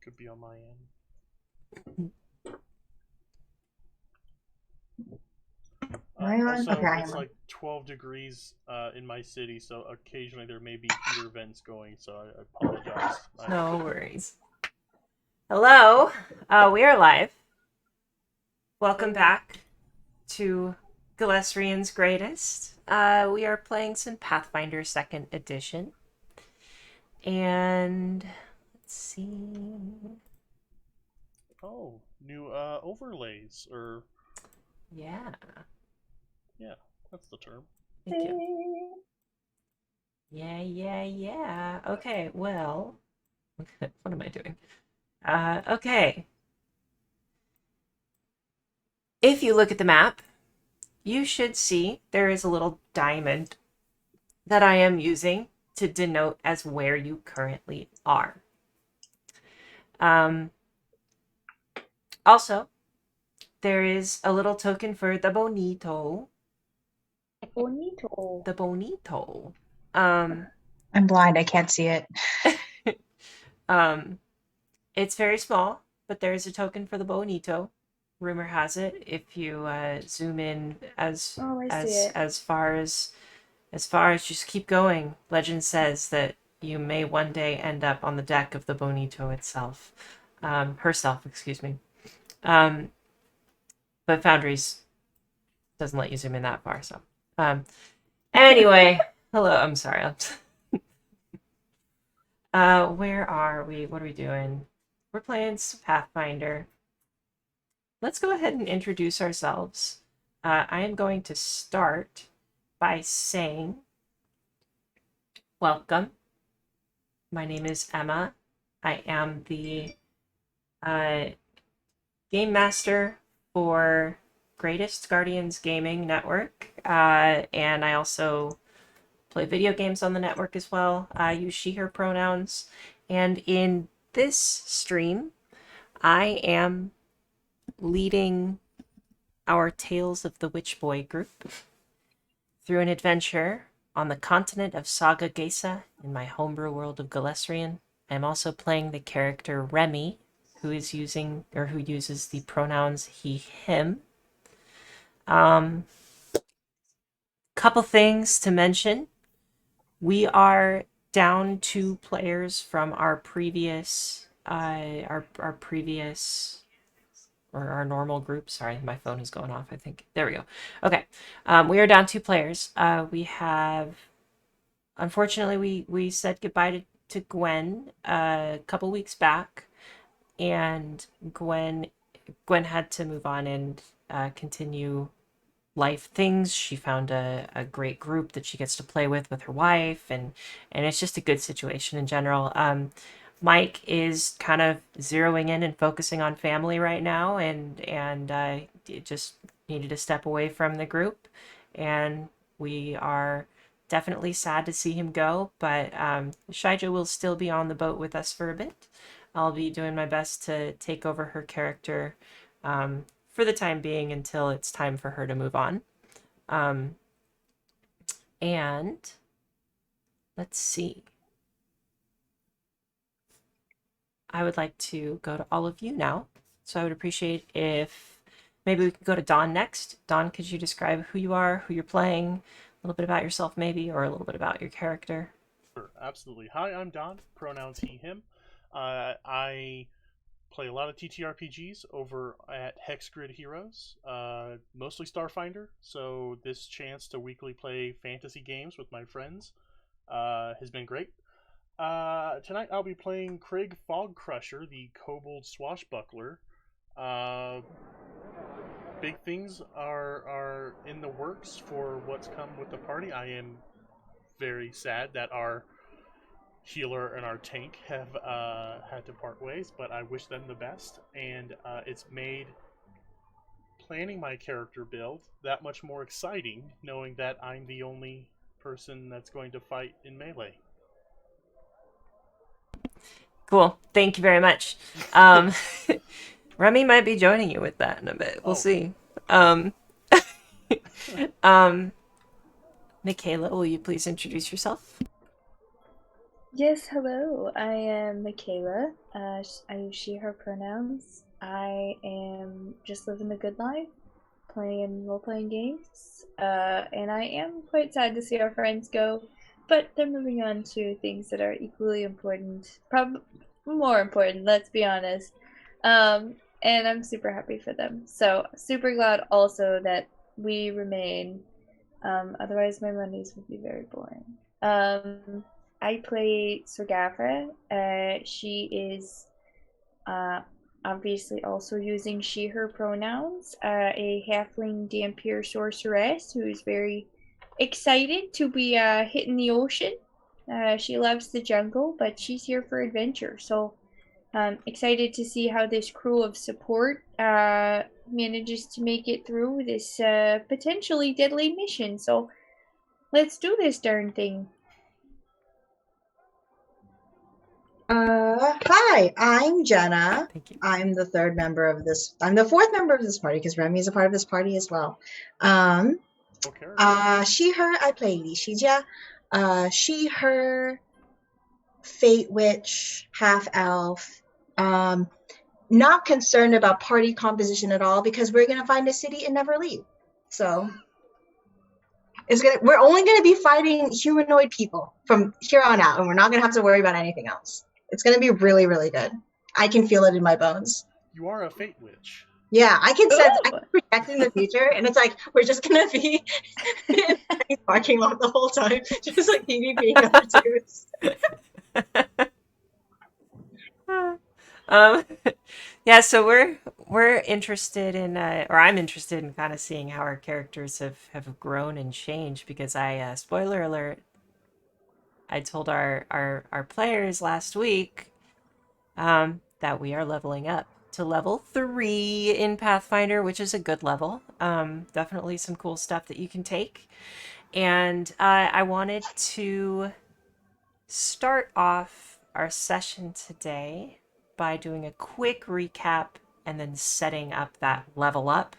Could be on my end. Also, Okay. it's like 12 degrees in my city, so occasionally there may be heater vents going. So I apologize. No worries. Hello, we are live. Welcome back to Galesrian's Greatest. We are playing some Pathfinder 2nd Edition. And let's see. Oh, new overlays, or Yeah, yeah, that's the term. thank you. Yeah. Okay, well, what am I doing? Okay. If you look at the map, you should see there is a little diamond that I am using to denote as where you currently are. Um, Also, there is a little token for the Bonito. Bonito. The Bonito. Um, I'm blind. I can't see it. um, it's very small, but there is a token for the Bonito. Rumor has it, if you zoom in Oh, I see it. as far as just keep going, legend says that you may one day end up on the deck of the Bonito itself, herself, excuse me. Um, but Foundries doesn't let you zoom in that far, so. Anyway, hello. I'm sorry. Where are we? What are we doing? We're playing some Pathfinder. Let's go ahead and introduce ourselves. I am going to start by saying, welcome. My name is Emma. I am the uh, game master for Greatest Guardians Gaming Network, and I also play video games on the network as well. I use she, her pronouns. And in this stream, I am leading our Tales of the Witch Boy group through an adventure on the continent of Saga Gesa in my homebrew world of Galesrian. I'm also playing the character Remy, who uses the pronouns he, him. Couple things to mention. We are down 2 players from our previous or our normal group. Sorry, my phone is going off, I think. There we go. Okay. We are down 2 players. We have, unfortunately, we said goodbye to Gwen a couple weeks back, and Gwen had to move on and continue life things. She found a great group that she gets to play with her wife, and it's just a good situation in general. Mike is kind of zeroing in and focusing on family right now, and just needed to step away from the group, and we are definitely sad to see him go. But Shaija will still be on the boat with us for a bit. I'll be doing my best to take over her character for the time being until it's time for her to move on. Um, and let's see. I would like to go to all of you now. So I would appreciate if maybe we could go to Dawn next. Dawn, could you describe who you are, who you're playing, a little bit about yourself maybe, or a little bit about your character? Sure, absolutely. Hi, I'm Don. Pronouns he, him. I play a lot of TTRPGs over at Hex Grid Heroes, mostly Starfinder. So this chance to weekly play fantasy games with my friends has been great. Tonight I'll be playing Craig Fogcrusher, the Kobold Swashbuckler. Uh, Big things are in the works for what's come with the party. I am very sad that our healer and our tank have had to part ways, but I wish them the best, and it's made planning my character build that much more exciting, knowing that I'm the only person that's going to fight in melee. Cool. Thank you very much. Um, Remy might be joining you with that in a bit. We'll Oh, see. Um, um, Michaela, will you please introduce yourself? Yes, hello. I am Michaela. I use she, her pronouns. I am just living the good life, playing role playing games. And I am quite sad to see our friends go, but they're moving on to things that are equally important. Probably more important, let's be honest. And I'm super happy for them. So, super glad also that we remain. Otherwise, my Mondays would be very boring. I play Sogafra. She is uh, obviously also using she, her pronouns. A halfling Dampier sorceress who is very excited to be hitting the ocean. She loves the jungle, but she's here for adventure. So excited to see how this crew of support manages to make it through this potentially deadly mission. So let's do this darn thing. Hi, I'm Jenna. Thank you. I'm the fourth member of this party because Remy is a part of this party as well. She, her, I play Li Shijia. She, her, Fate Witch, half elf. Not concerned about party composition at all because we're gonna find a city and never leave. So we're only gonna be fighting humanoid people from here on out, and we're not gonna have to worry about anything else. It's gonna be really, really good. I can feel it in my bones. You are a Fate Witch. Yeah, I can sense. I can project in the future, and it's like we're just gonna be in a parking lot the whole time, just like PvPing other dudes. Yeah, so we're interested in, or I'm interested in kind of seeing how our characters have grown and changed because spoiler alert, I told our players last week that we are leveling up to level 3 in Pathfinder, which is a good level. Definitely some cool stuff that you can take. And I wanted to start off our session today by doing a quick recap and then setting up that level up.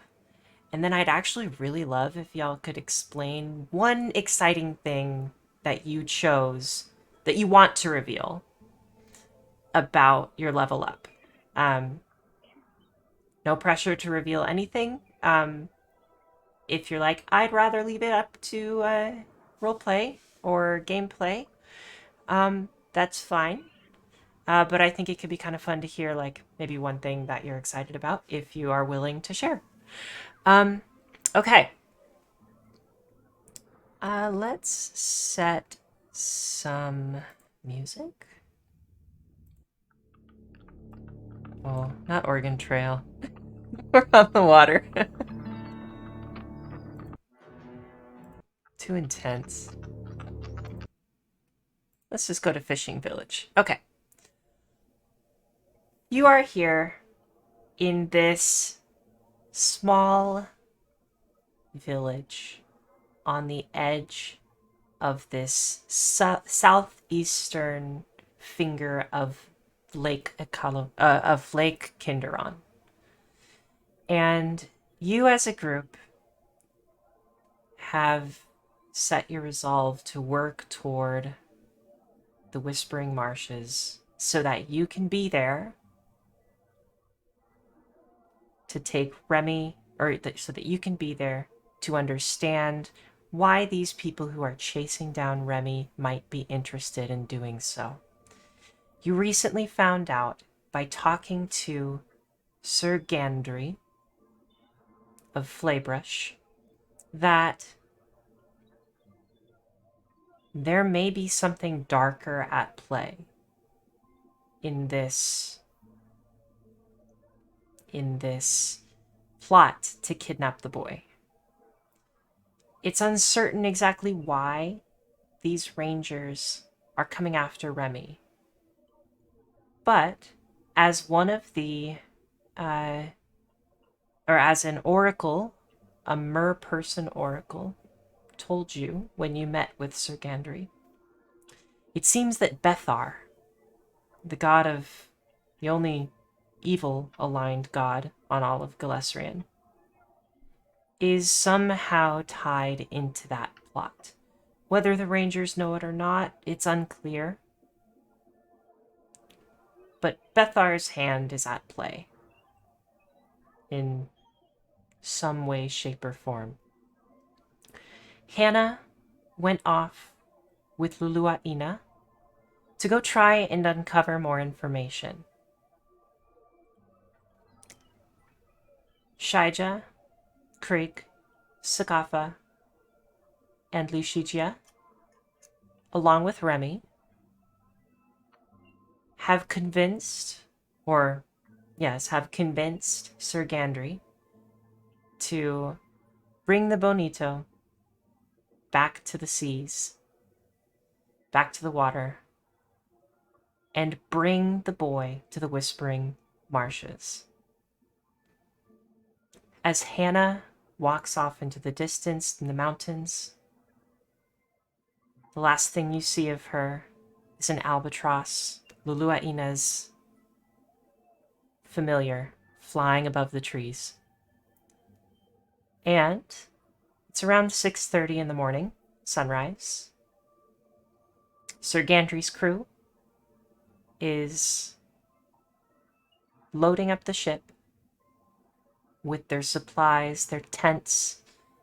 And then I'd actually really love if y'all could explain one exciting thing that you chose that you want to reveal about your level up. No pressure to reveal anything. If you're like, I'd rather leave it up to roleplay or gameplay, that's fine. But I think it could be kind of fun to hear, like, maybe one thing that you're excited about if you are willing to share. Okay. Let's set some music. Well, not Oregon Trail. We're on the water. Too intense. Let's just go to Fishing Village. Okay. You are here in this small village on the edge of this southeastern finger of Lake Kinderon. And you as a group have set your resolve to work toward the Whispering Marshes so that you can be there to take Remy, so that you can be there to understand why these people who are chasing down Remy might be interested in doing so. You recently found out by talking to Sir Gandry of Flaybrush that there may be something darker at play in this plot to kidnap the boy. It's uncertain exactly why these rangers are coming after Remy. But as one of the, or as an oracle, a mer-person oracle, told you when you met with Sir Gandry, it seems that Bethar, the god of, the only evil-aligned god on all of Galesrian, is somehow tied into that plot. Whether the Rangers know it or not, it's unclear. but Bethar's hand is at play in some way, shape, or form. Hannah went off with Luluaina to go try and uncover more information. Shaija, Krieg, Sakafa, and Lushijia, along with Remy, have convinced Sir Gandry to bring the Bonito back to the seas, back to the water, and bring the boy to the Whispering Marshes. As Hannah walks off into the distance in the mountains, the last thing you see of her is an albatross, Luluaina's familiar, flying above the trees. And it's around 6:30 in the morning, sunrise. Sir Gandry's crew is loading up the ship with their supplies, their tents,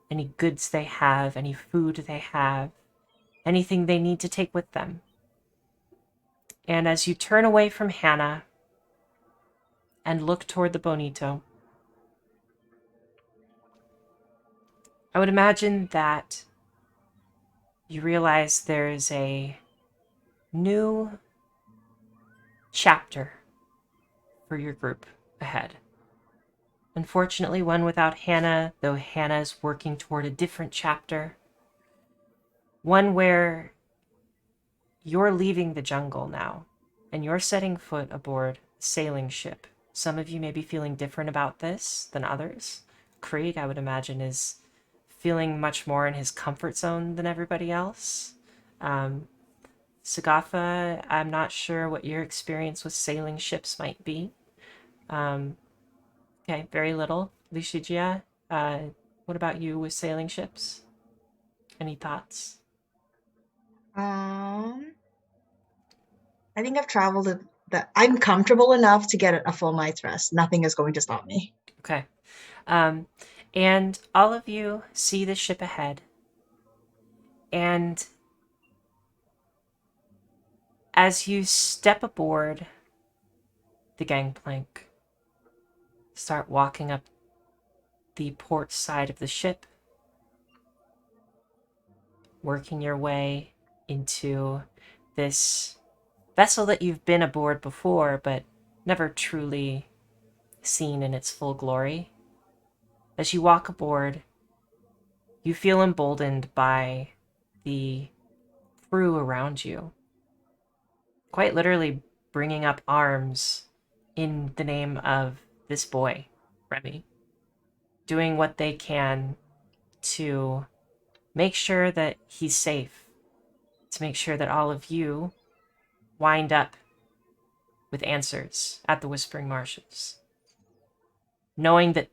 any goods they have, any food they have, anything they need to take with them. And as you turn away from Hannah and look toward the Bonito, I would imagine that you realize there is a new chapter for your group ahead. Unfortunately, one without Hannah, though Hannah is working toward a different chapter. One where you're leaving the jungle now, and you're setting foot aboard a sailing ship. Some of you may be feeling different about this than others. Krieg, I would imagine, is feeling much more in his comfort zone than everybody else. Sagafa, I'm not sure what your experience with sailing ships might be. Okay, very little. Lushijia, what about you with sailing ships? Any thoughts? I think I've traveled that I'm comfortable enough to get a full night's rest. Nothing is going to stop me. Okay. And all of you see the ship ahead. And as you step aboard the gangplank, start walking up the port side of the ship, working your way into this vessel that you've been aboard before, but never truly seen in its full glory. As you walk aboard, you feel emboldened by the crew around you, quite literally bringing up arms in the name of this boy, Remy, doing what they can to make sure that he's safe, to make sure that all of you wind up with answers at the Whispering Marshes, knowing that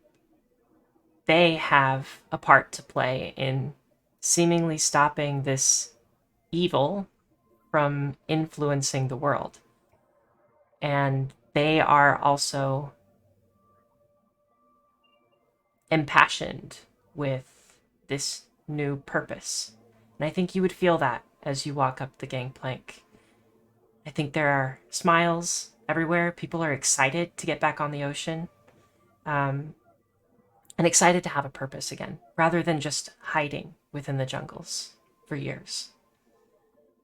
they have a part to play in seemingly stopping this evil from influencing the world. And they are also impassioned with this new purpose. And I think you would feel that as you walk up the gangplank. I think there are smiles everywhere. People are excited to get back on the ocean. And excited to have a purpose again, rather than just hiding within the jungles for years.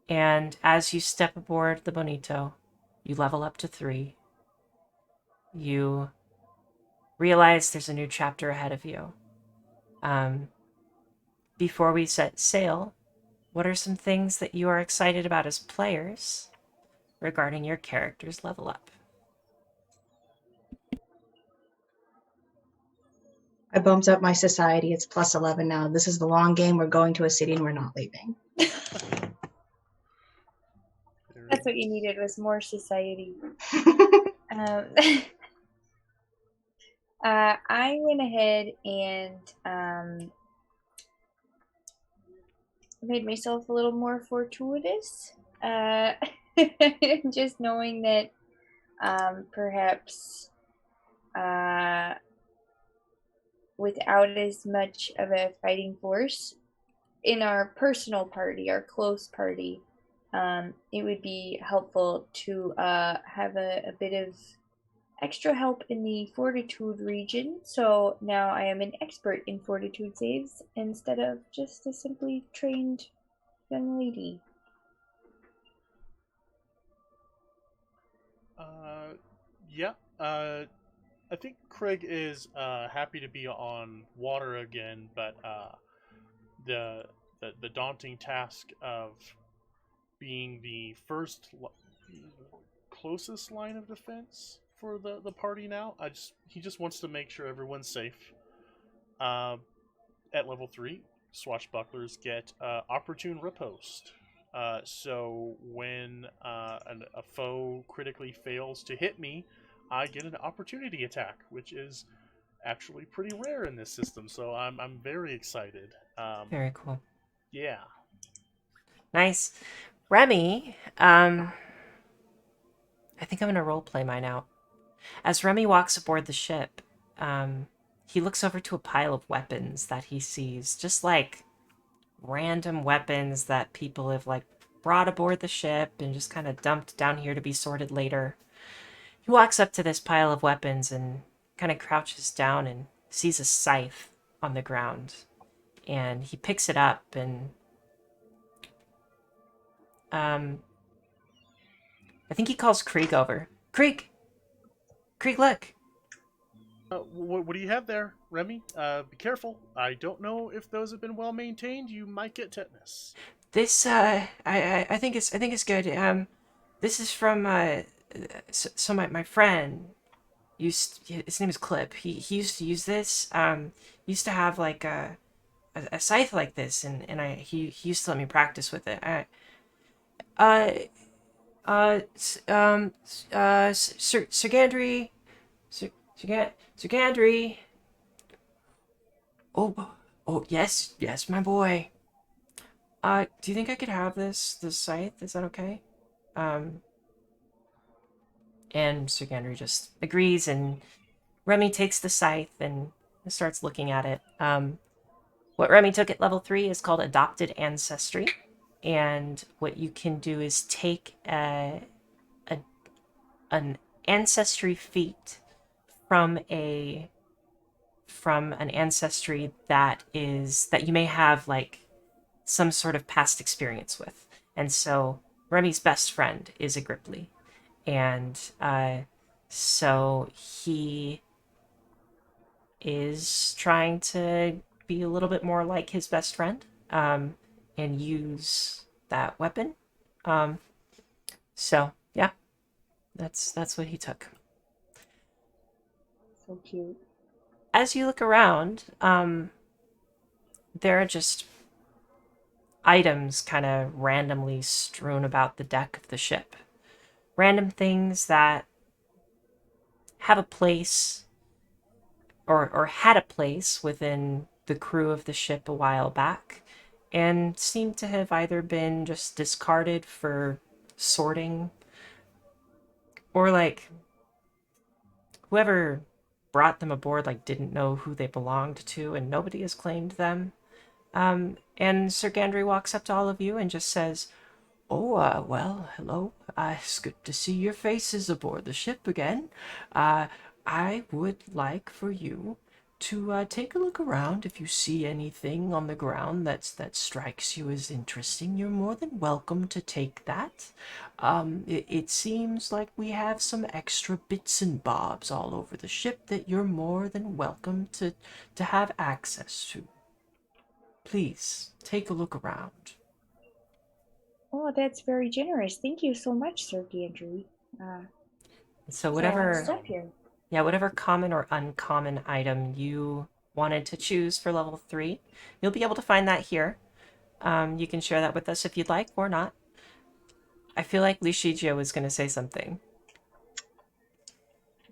And as you step aboard the Bonito, you level up to 3. You realize there's a new chapter ahead of you. Before we set sail, what are some things that you are excited about as players regarding your character's level up? I bumped up my society. It's plus 11 now. This is the long game. We're going to a city and we're not leaving. That's what you needed, was more society. I went ahead and made myself a little more fortuitous. Just knowing that perhaps without as much of a fighting force in our personal party, our close party, it would be helpful to have a bit of extra help in the fortitude region. So now I am an expert in fortitude saves instead of just a simply trained young lady. Yeah. I think Craig is happy to be on water again, but the, the daunting task of being the closest line of defense for the party now. He just wants to make sure everyone's safe. Uh, at level 3, swashbucklers get opportune riposte. So when a foe critically fails to hit me, I get an opportunity attack, which is actually pretty rare in this system. So I'm very excited. Very cool. Yeah. Nice. Remy, I think I'm going to roleplay mine out. As Remy walks aboard the ship, he looks over to a pile of weapons that he sees, just like random weapons that people have like brought aboard the ship and just kind of dumped down here to be sorted later. He walks up to this pile of weapons and kind of crouches down and sees a scythe on the ground. And he picks it up and I think he calls Krieg over. Krieg! Krieg, look! What do you have there, Remy? Be careful. I don't know if those have been well maintained. You might get tetanus. This I think it's good. This is from so my friend his name is Clip. He used to use this. Used to have like a scythe like this, and he used to let me practice with it. Uh Sir Gandry, Sir Gandry. Oh yes my boy. Do you think I could have this scythe? Is that okay? Um, and Sir Gandry just agrees, and Remy takes the scythe and starts looking at it. What Remy took at level 3 is called Adopted Ancestry, and what you can do is take an ancestry feat from an ancestry that you may have like some sort of past experience with. And so Remy's best friend is a Gripply. And so he is trying to be a little bit more like his best friend and use that weapon. So, yeah, that's what he took. So cute. As you look around, there are just items kind of randomly strewn about the deck of the ship. Random things that have a place or had a place within the crew of the ship a while back and seem to have either been just discarded for sorting or like whoever brought them aboard like didn't know who they belonged to and nobody has claimed them. And Sir Gandry walks up to all of you and just says, "Oh, well, hello. It's good to see your faces aboard the ship again. I would like for you to take a look around. If you see anything on the ground that strikes you as interesting, you're more than welcome to take that. It seems like we have some extra bits and bobs all over the ship that you're more than welcome to have access to. Please, take a look around." Oh, that's very generous. Thank you so much, Sir Gandry. So Whatever whatever stuff here. Yeah, whatever common or uncommon item you wanted to choose for level 3, you'll be able to find that here. You can share that with us if you'd like or not. I feel like Lucigia was going to say something.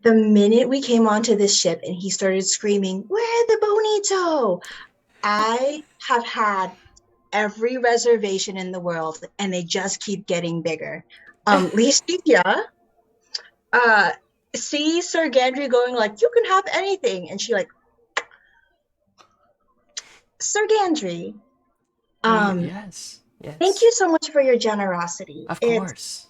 The minute we came onto this ship and he started screaming, "Where's the Bonito?" I have had every reservation in the world and they just keep getting bigger. Licia, see Sir Gandry going like, you can have anything. And she like, Sir Gandry, Yes. thank you so much for your generosity. Of It's course.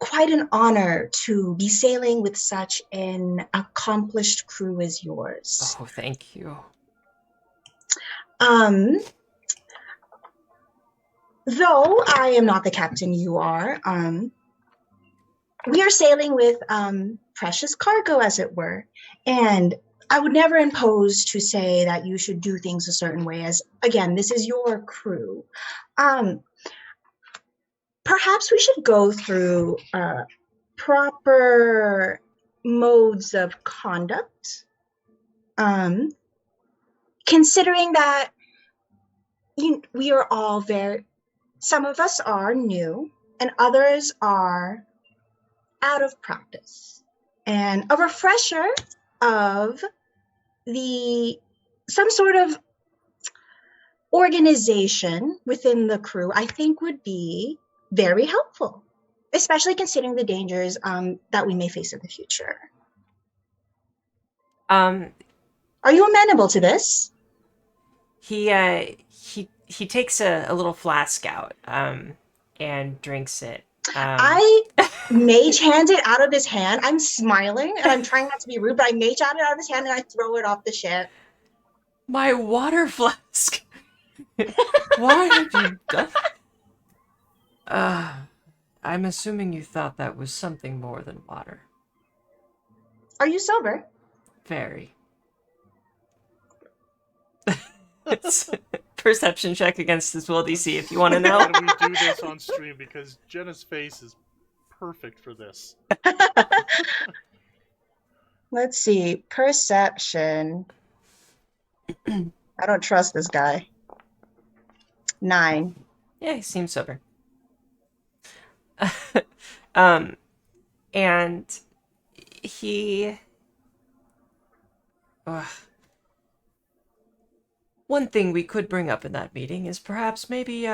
quite an honor to be sailing with such an accomplished crew as yours. Oh, thank you. Though I am not the captain you are, we are sailing with precious cargo, as it were. And I would never impose to say that you should do things a certain way, as, again, this is your crew. Perhaps we should go through proper modes of conduct, considering that we are all some of us are new and others are out of practice. And a refresher of some sort of organization within the crew, I think, would be very helpful, especially considering the dangers that we may face in the future. Are you amenable to this? He takes a little flask out and drinks it. I mage hand it out of his hand. I'm smiling and I'm trying not to be rude, but I mage hand it out of his hand and I throw it off the ship. My water flask. Why have you done? I'm assuming you thought that was something more than water. Are you sober? Very. It's perception check against his will DC if you want to know. How do we do this on stream? Because Jenna's face is perfect for this. Let's see. Perception. I don't trust this guy. 9. Yeah, he seems sober. And he... one thing we could bring up in that meeting is perhaps maybe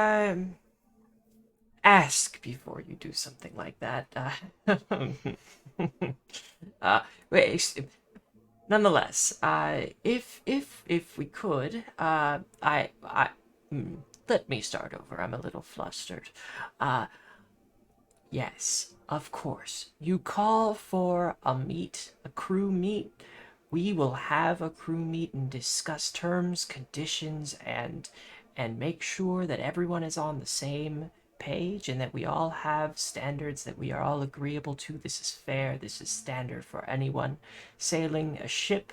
ask before you do something like that. Wait. Nonetheless, if we could, let me start over. I'm a little flustered. Yes, of course. You call for a crew meet. We will have a crew meet and discuss terms, conditions, and make sure that everyone is on the same page and that we all have standards that we are all agreeable to. This is fair. This is standard for anyone sailing a ship.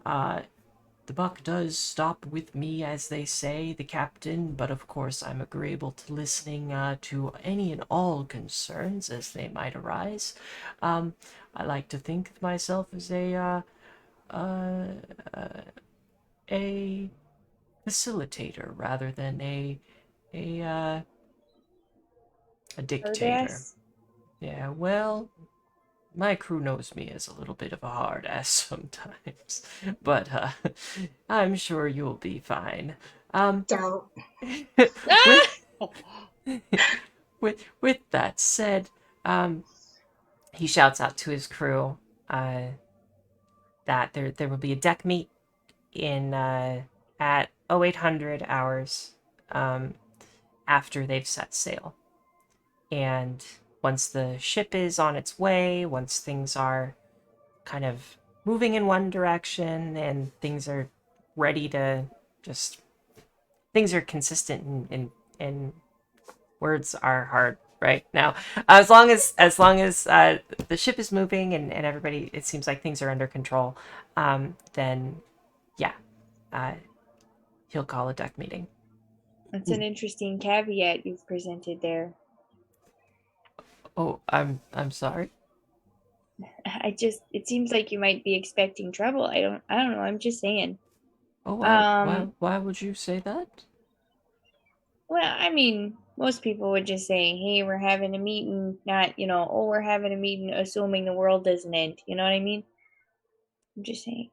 The buck does stop with me, as they say, the captain, but of course I'm agreeable to listening to any and all concerns as they might arise. I like to think of myself as a facilitator rather than a dictator. Yeah, well, my crew knows me as a little bit of a hard ass sometimes, but I'm sure you'll be fine. Don't. with that said, he shouts out to his crew that there will be a deck meet in at 0800 hours after they've set sail. And once the ship is on its way, once things are kind of moving in one direction and things are ready to things are consistent and words are hard right now. As long as the ship is moving and everybody, it seems like things are under control, then yeah, he'll call a deck meeting. That's an interesting caveat you've presented there. Oh, I'm sorry. It seems like you might be expecting trouble. I don't know. I'm just saying. Oh, why would you say that? Well, I mean, most people would just say, "Hey, we're having a meeting," not, "Oh, we're having a meeting," assuming the world doesn't end. You know what I mean? I'm just saying.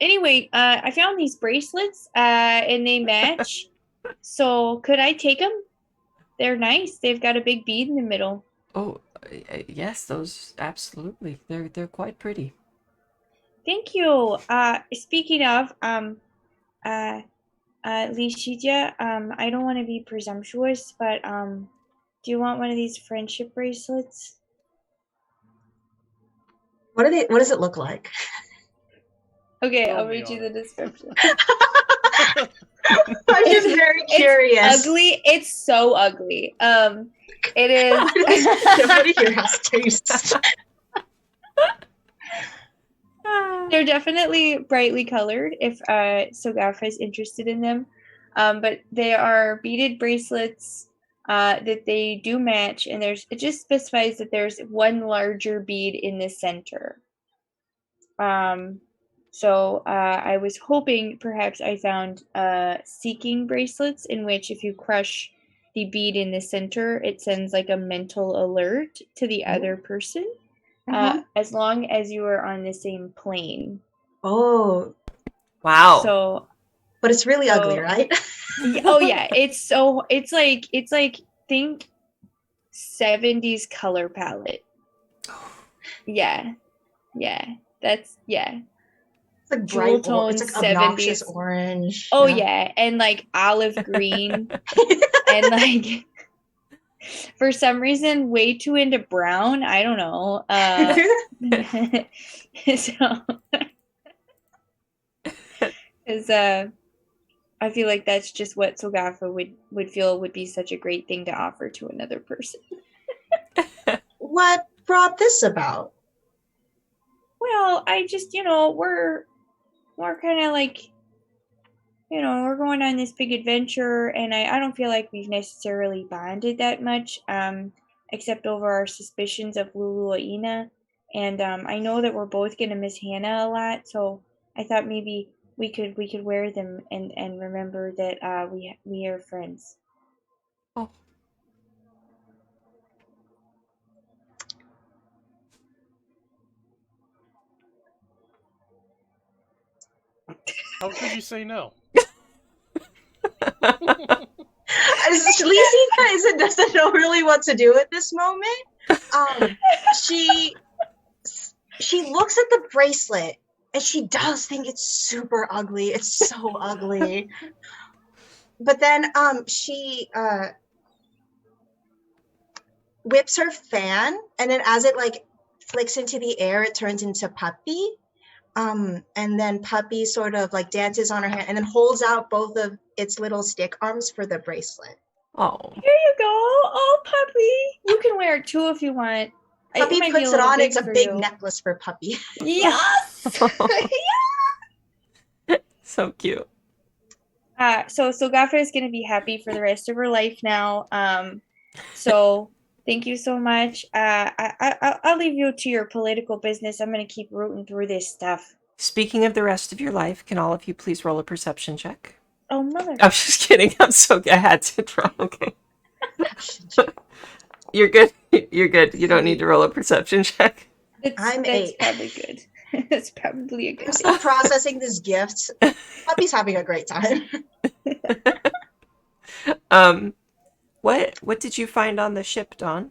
Anyway, I found these bracelets, and they match. So could I take them? They're nice. They've got a big bead in the middle. Oh, Yes, those absolutely. They're quite pretty. Thank you. Speaking of, Lishija, I don't want to be presumptuous, but do you want one of these friendship bracelets? What does it look like? Okay, Sell I'll me read you on the it. description. I'm just very curious. It's ugly. It's so ugly. It is. Why does nobody here has taste? They're definitely brightly colored if Sogafa is interested in them. But they are beaded bracelets that they do match, and it just specifies that there's one larger bead in the center. So I was hoping perhaps I found seeking bracelets in which if you crush the bead in the center, it sends like a mental alert to the other person. As long as you are on the same plane. Oh, Wow. So, but it's really ugly, right? oh yeah, it's like think 70s color palette. Yeah, that's It's like jewel bright, tone it's like obnoxious 70s. orange. Oh yeah, and like olive green, and like for some reason way too into brown. I don't know. So, because I feel like that's just what Sogafa would feel would be such a great thing to offer to another person. What brought this about? Well, I just, we're kind of like, we're going on this big adventure, and I don't feel like we've necessarily bonded that much, except over our suspicions of Luluaina. And I know that we're both gonna miss Hannah a lot, so I thought maybe we could wear them and remember that we are friends. Oh. How could you say no? Lisa doesn't know really what to do at this moment. She looks at the bracelet and she does think it's super ugly. It's so ugly. But then she whips her fan, and then as it like flicks into the air, it turns into Puppy. And then Puppy sort of like dances on her hand and then holds out both of its little stick arms for the bracelet. Oh. Here you go. Oh, Puppy. You can wear it too if you want. Puppy puts it on. It's a big necklace for Puppy. Yes. So cute. So Sogafa is going to be happy for the rest of her life now. So thank you so much. I'll leave you to your political business. I'm going to keep rooting through this stuff. Speaking of the rest of your life, can all of you please roll a perception check? Oh, mother. I'm just kidding. I had to draw. Okay. You're good. You're good. You don't need to roll a perception check. I'm that's 8. probably good. That's probably a good. I'm still processing this gift. Puppy's having a great time. What did you find on the ship, Dawn?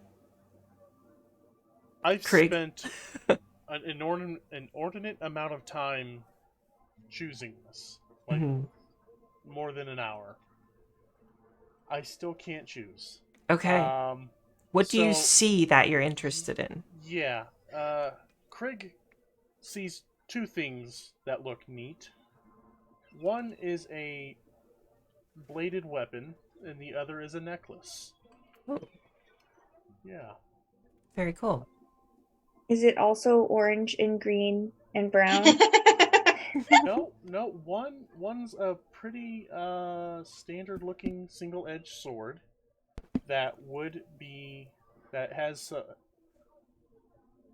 I've Craig? spent an inordinate amount of time choosing this. Like, more than an hour. I still can't choose. Okay. What do you see that you're interested in? Yeah. Craig sees two things that look neat. One is a bladed weapon, and the other is a necklace. Oh. Yeah. Very cool. Is it also orange and green and brown? No. One's a pretty standard looking single edged sword that has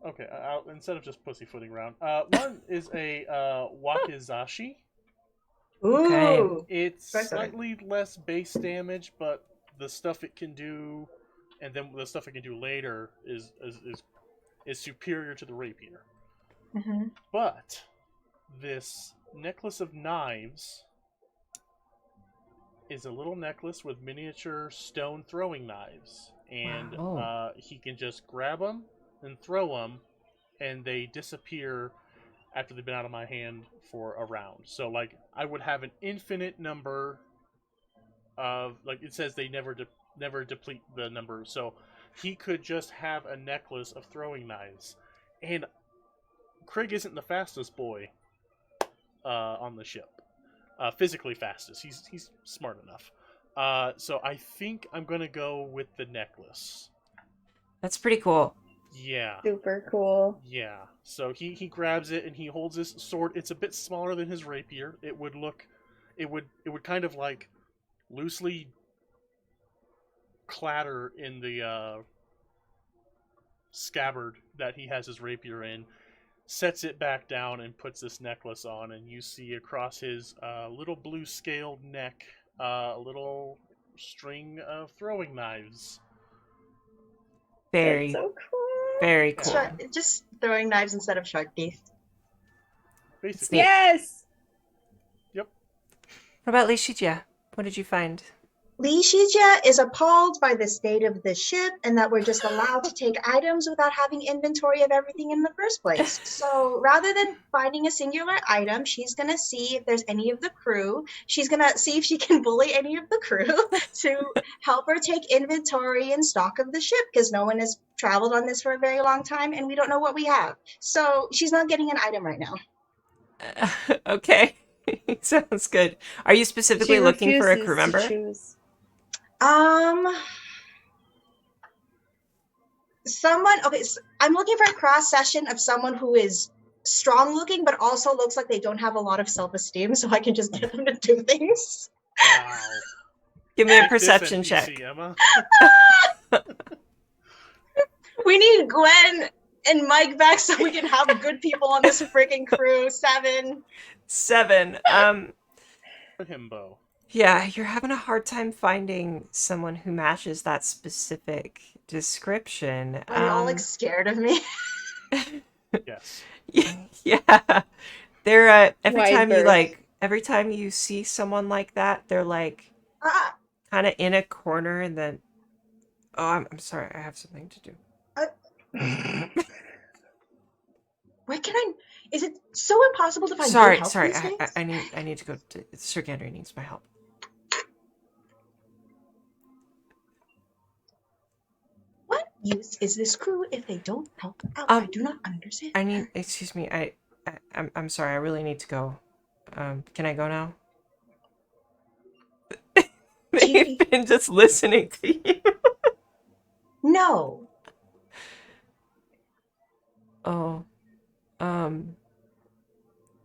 okay, instead of just pussyfooting around, one is a wakizashi. Ooh. It's slightly less base damage, but the stuff it can do, and then the stuff it can do later is superior to the rapier. Mm-hmm. But this necklace of knives is a little necklace with miniature stone throwing knives and Wow. he can just grab them and throw them, and they disappear after they've been out of my hand for a round. So like I would have an infinite number of, like it says they never deplete the number. So he could just have a necklace of throwing knives, and Craig isn't the fastest boy on the ship. Physically fastest. He's smart enough. So I think I'm gonna go with the necklace. That's pretty cool. Yeah. Super cool. Yeah. So he grabs it and he holds his sword. It's a bit smaller than his rapier. It would kind of like loosely clatter in the scabbard that he has his rapier in. Sets it back down and puts this necklace on, and you see across his little blue scaled neck a little string of throwing knives. That's Very, so cool. very cool. Just throwing knives instead of shark teeth. Basically. neat. Yes. Yep. What about Lishija? What did you find? Li Shijia is appalled by the state of the ship and that we're just allowed to take items without having inventory of everything in the first place. So rather than finding a singular item, she's going to see if there's any of the crew. She's going to see if she can bully any of the crew to help her take inventory and stock of the ship, because no one has traveled on this for a very long time and we don't know what we have. So she's not getting an item right now. Okay. Sounds good. Are you specifically She looking for a refuses crew to member? choose. Someone, okay, so I'm looking for a cross section of someone who is strong looking, but also looks like they don't have a lot of self-esteem, so I can just get them to do things. Wow. Give me a Make this perception NPC, check. Emma. We need Gwen and Mike back so we can have good people on this freaking crew. 7. 7. Himbo. Yeah, you're having a hard time finding someone who matches that specific description. Are you all like scared of me? Yes. Yeah. They're Wide every time you see someone like that, they're like Ah, kind of in a corner and then I'm sorry, I have something to do. where can I? Is it so impossible to find good Sorry, help sorry. these days? I need to go to Sir Gendry needs my help. What use is this crew if they don't help out? I do not understand. Excuse me. I'm sorry. I really need to go. Can I go now? They've been just listening to you. No. Oh.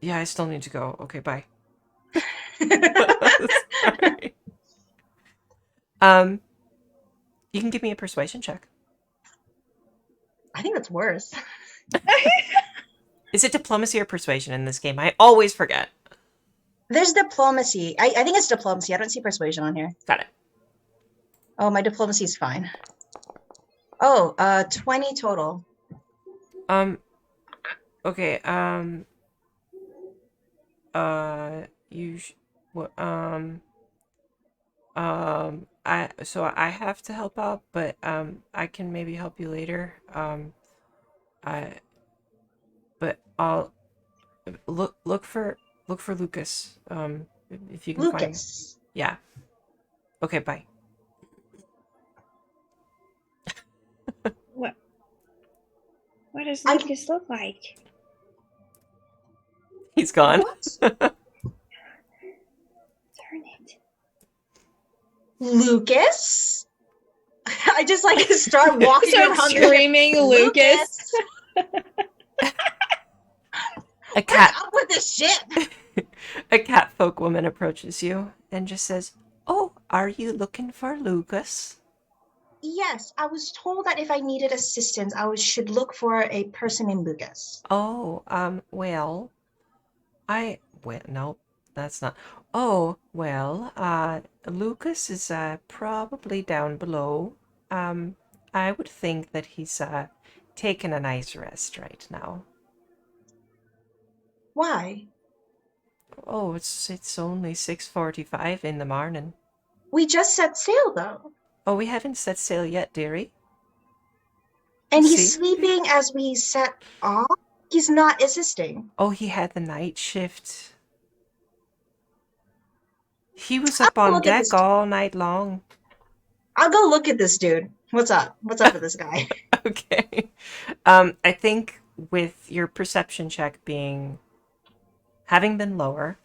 Yeah, I still need to go. Okay, bye. Sorry. You can give me a persuasion check. I think that's worse. Is it diplomacy or persuasion in this game? I always forget. There's diplomacy. I think it's diplomacy. I don't see persuasion on here. Got it. Oh, my diplomacy is fine. Oh, 20 total. Okay, I have to help out, but, I can maybe help you later. But I'll look for Lucas, if you can find him. Lucas. Yeah. Okay, bye. What does Lucas look like? He's gone. Darn it. Lucas? I just like start walking Start around screaming, Lucas. A cat. What's up with this shit? A cat folk woman approaches you and just says, "Oh, are you looking for Lucas?" Yes, I was told that if I needed assistance, should look for a person named Lucas. Oh, no, that's not. Oh, well, Lucas is probably down below. I would think that he's taking a nice rest right now. Why? Oh, it's only 6:45 in the morning. We just set sail, though. Oh, we haven't set sail yet, dearie. And he's See? sleeping as we set off. He's not assisting. Oh, he had the night shift. He was I'll up go on look at deck this. all night long. I'll go look at this dude. What's up? What's up with this guy? Okay. I think with your perception check being having been lower,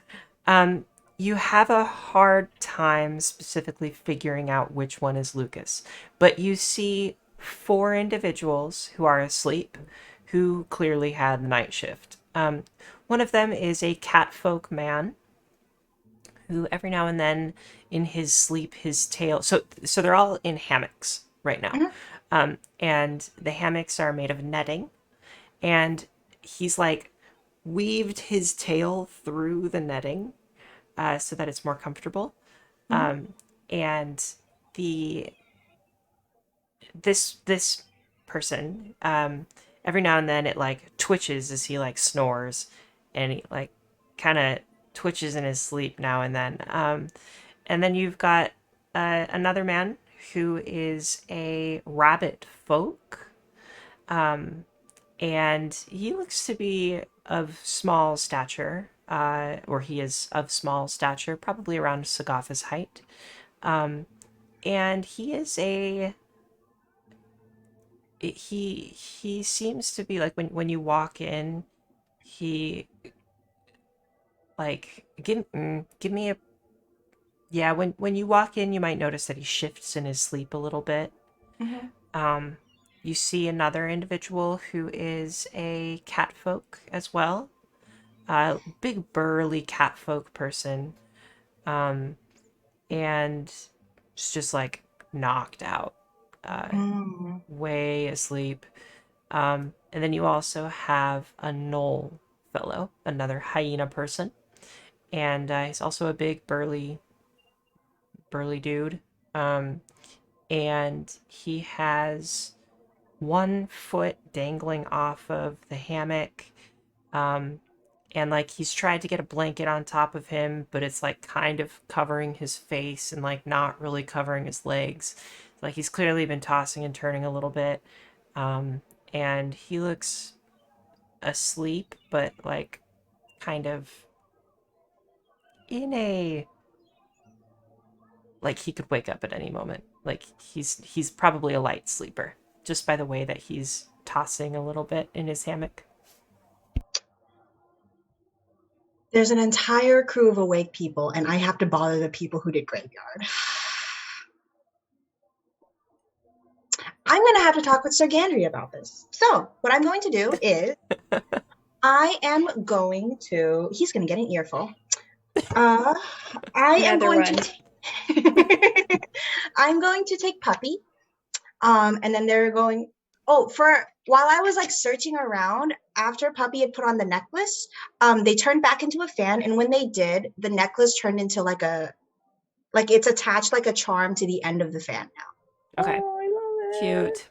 um, you have a hard time specifically figuring out which one is Lucas. But you see four individuals who are asleep who clearly had the night shift. One of them is a catfolk man who every now and then in his sleep his tail so they're all in hammocks right now. Mhm. And the hammocks are made of netting, and he's like weaved his tail through the netting so that it's more comfortable. Mhm. And the this person, every now and then it like twitches as he like snores, and he like kind of twitches in his sleep now and then. And then you've got another man who is a rabbit folk, and he looks to be of small stature, or he is of small stature, probably around Sagatha's height. And he is a he seems to be like when you walk in, he like give me a yeah, when you walk in, you might notice that he shifts in his sleep a little bit. Mhm. Um, you see another individual who is a catfolk as well, big burly catfolk person, and it's just like knocked out, uh, Mm. way asleep. And then you also have a knoll fellow, another hyena person, and he's also a big burly dude. Um, and he has one foot dangling off of the hammock. Um, and like he's tried to get a blanket on top of him, but it's like kind of covering his face and like not really covering his legs. Like he's clearly been tossing and turning a little bit. And he looks asleep, but like kind of in a like he could wake up at any moment. Like he's probably a light sleeper just by the way that he's tossing a little bit in his hammock. There's an entire crew of awake people, and I have to bother the people who did graveyard. I'm going to have to talk with Sir Gandry about this. So, what I'm going to do is I am going to. He's going to get an earful. Uh, I am Another going one. to. I'm going to take Puppy. And then they're going. Oh, for while I was like searching around after Puppy had put on the necklace, they turned back into a fan, and when they did, the necklace turned into like it's attached like a charm to the end of the fan Okay, Oh, I love it. cute.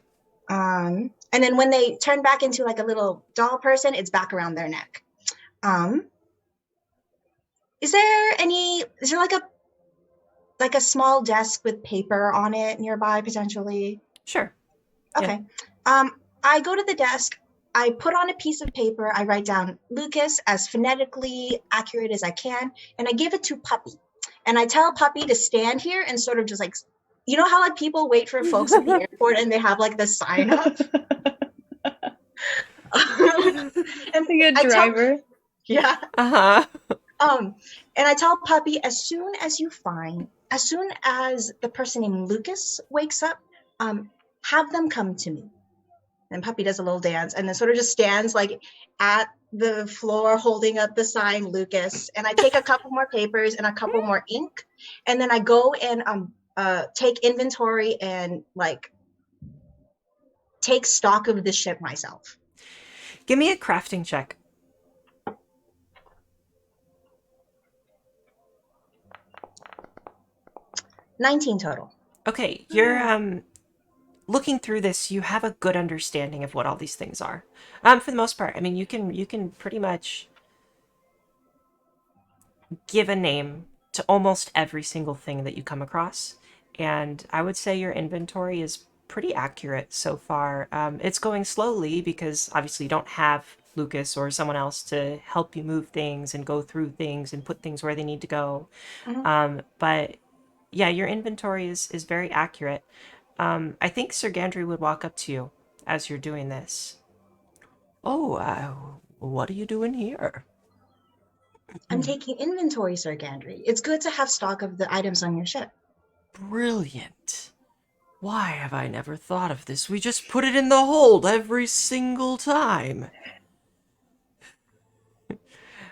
now. And then when they turn back into like a little doll person, it's back around their neck. Um, is there like a small desk with paper on it nearby potentially? Sure. Yeah. Okay. I go to the desk, I put on a piece of paper, I write down Lucas as phonetically accurate as I can, and I give it to Puppy. And I tell Puppy to stand here and sort of just like, you know how like people wait for folks at the airport and they have like the sign up? And A good I tell, driver. yeah. Uh-huh. And I tell Puppy, as soon as the person named Lucas wakes up, have them come to me. And Puppy does a little dance and then sort of just stands like at the floor holding up the sign Lucas. And I take a couple more papers and a couple more ink. And then I go and take inventory and like take stock of the ship myself. Give me a crafting check. 19 total. Okay, you're looking through this, you have a good understanding of what all these things are. For the most part, I mean, you can pretty much give a name to almost every single thing that you come across, and I would say your inventory is pretty accurate so far. It's going slowly because obviously you don't have Lucas or someone else to help you move things and go through things and put things where they need to go. Mhm. But yeah, your inventory is very accurate. I think Sir Gandry would walk up to you as you're doing this. Oh, what are you doing here? I'm taking inventory, Sir Gandry. It's good to have stock of the items on your ship. Brilliant. Why have I never thought of this? We just put it in the hold every single time.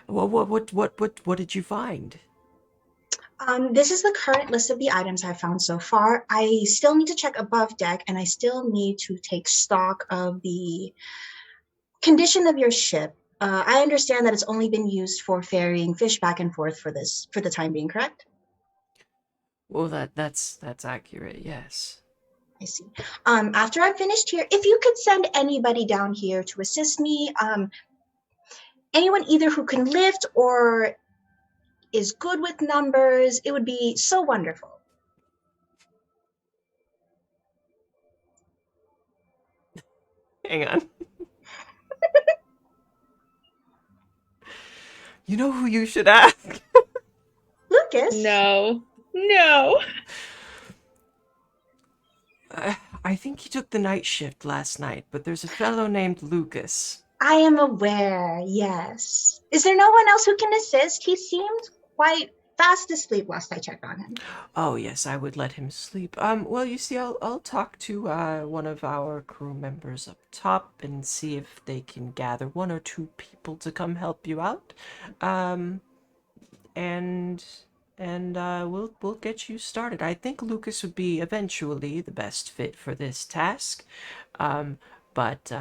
What did you find? This is the current list of the items I've found so far. I still need to check above deck, and I still need to take stock of the condition of your ship. I understand that it's only been used for ferrying fish back and forth for the time being, correct? Well, that's accurate. Yes. I see. After I'm finished here, if you could send anybody down here to assist me, anyone either who can lift or is good with numbers, it would be so wonderful. Hang on. You know who you should ask? Lucas? No. No. I think he took the night shift last night, but there's a fellow named Lucas. I am aware, yes. Is there no one else who can assist? He seemed quite fast asleep last I checked on him. Oh yes, I would let him sleep. Well, you see, I'll talk to one of our crew members up top and see if they can gather one or two people to come help you out. Um, and we'll get you started. I think Lucas would be eventually the best fit for this task. Um, but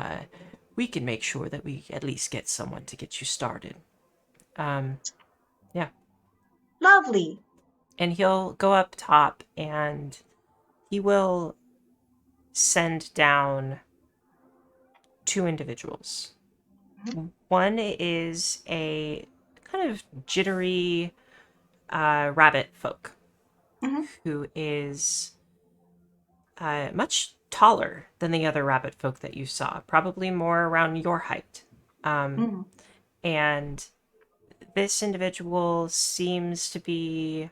we can make sure that we at least get someone to get you started. Um, yeah. Lovely. And he'll go up top and he will send down two individuals. One is a kind of jittery rabbit folk Mhm. who is much taller than the other rabbit folk that you saw, probably more around your height. Mhm. And this individual seems to be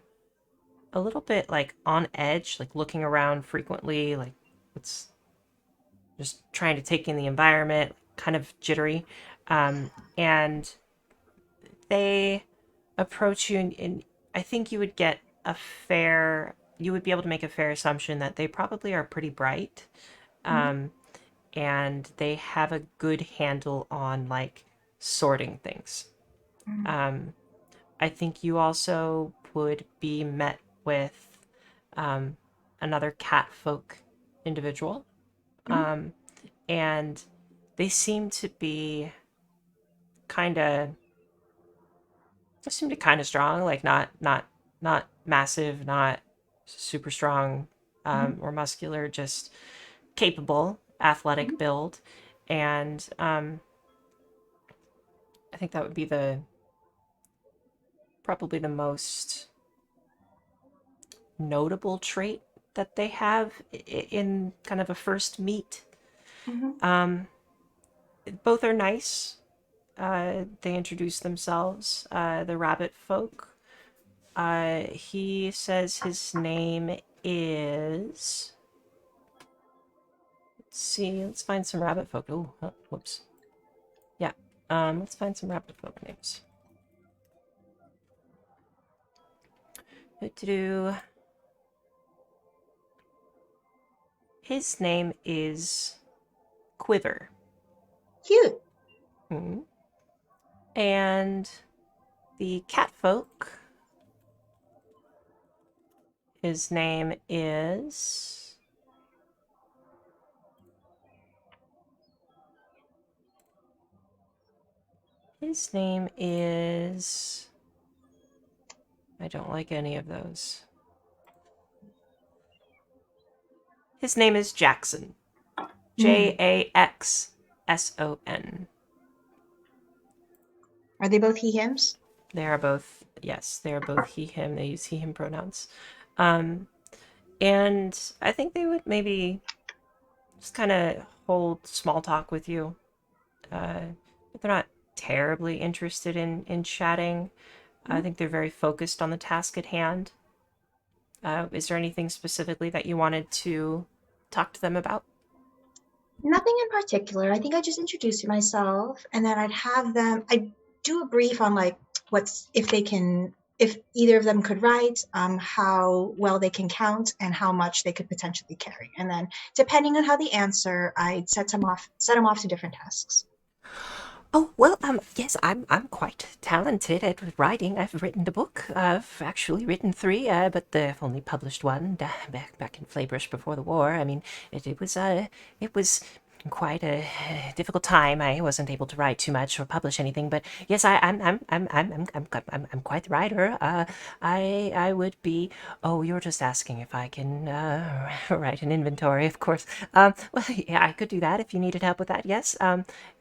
a little bit like on edge, like looking around frequently, like what's just trying to take in the environment, kind of jittery. And they approach you, and I think you would get you would be able to make a fair assumption that they probably are pretty bright. Mhm. Um, and they have a good handle on like sorting things. Mhm. Um, I think you also would be met with um, another cat folk individual. Mhm. Um, and they seem to be kind of strong, like not massive, not super strong Mhm. or muscular, just capable, athletic Mhm. build. And I think that would be the probably the most notable trait that they have in kind of a first meet. Mhm. Um, both are nice. They introduce themselves. The rabbit folk. He says his name is. Let's see. Let's find some rabbit folk. Oh, whoops. Yeah. Let's find some rabbit folk names. Do his name is Quiver. Cute. Hmm. And the cat folk. His name is. His name is. I don't like any of those. His name is Jackson. Mhm. Jaxson. Are they both he hims? They are both, yes, they are both he, him. They use he, him pronouns. Um, And I think they would maybe just kind of hold small talk with you. But they're not terribly interested in chatting. I think they're very focused on the task at hand. Is there anything specifically that you wanted to talk to them about? Nothing in particular. I think I just introduce myself, and then I'd do a brief on like what's if either of them could write, how well they can count, and how much they could potentially carry. And then depending on how they answer, I'd set them off to different tasks. Oh, well, yes, I'm quite talented at writing. I've written a book. I've actually written three, but I've only published one back in Flaybrush before the war. I mean, it was quite a difficult time. I wasn't able to write too much or publish anything, but yes, I'm quite the writer. I would be. Oh, you're just asking if I can write an inventory, of course. Well, yeah, I could do that if you needed help with that. Yes.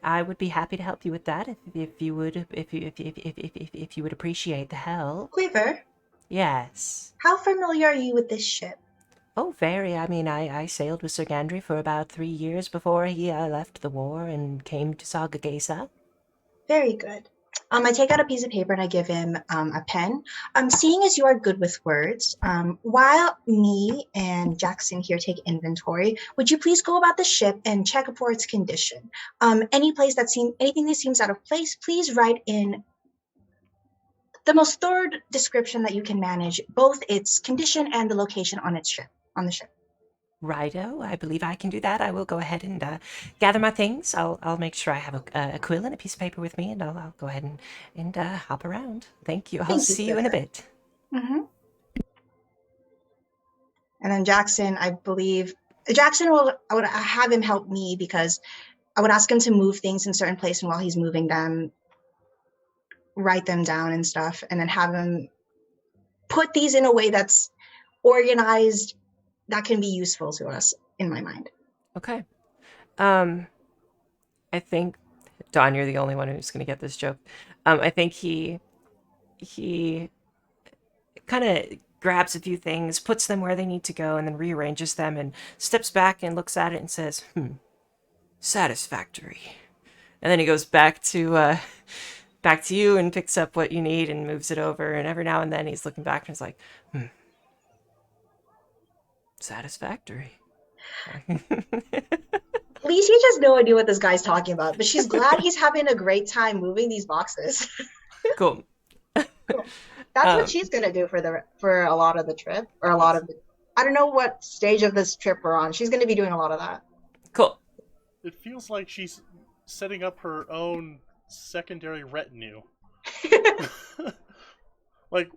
I would be happy to help you with that if you would if you would appreciate the help. Quiver, Yes. how familiar are you with this ship? Oh, very. I mean, I sailed with Sir Gandry for about 3 years before he left the war and came to Saga Gesa. Very good. I take out a piece of paper and I give him a pen. Seeing as you are good with words, while me and Jackson here take inventory, would you please go about the ship and check for its condition? Anything that seems out of place, please write in the most thorough description that you can manage, both its condition and the location on the ship. Righto, I believe I can do that. I will go ahead and gather my things. I'll make sure I have a quill and a piece of paper with me, and I'll go ahead and hop around. Thank you. I'll Thank you, see you in a Quiver. bit. Mm-hmm. And then Jackson, I believe I would have him help me because I would ask him to move things in certain places, and while he's moving them, write them down and stuff, and then have him put these in a way that's organized that can be useful to us in my mind. Okay. I think Don, you're the only one who's gonna get this joke. I think he kind of grabs a few things, puts them where they need to go, and then rearranges them and steps back and looks at it and says, satisfactory. And then he goes back to you and picks up what you need and moves it over. And every now and then he's looking back and he's like, satisfactory. Alicia has no idea what this guy's talking about, but she's glad he's having a great time moving these boxes. Cool. That's what she's gonna do for a lot of the trip, or a lot of the. I don't know what stage of this trip we're on. She's gonna be doing a lot of that. Cool. It feels like she's setting up her own secondary retinue. Like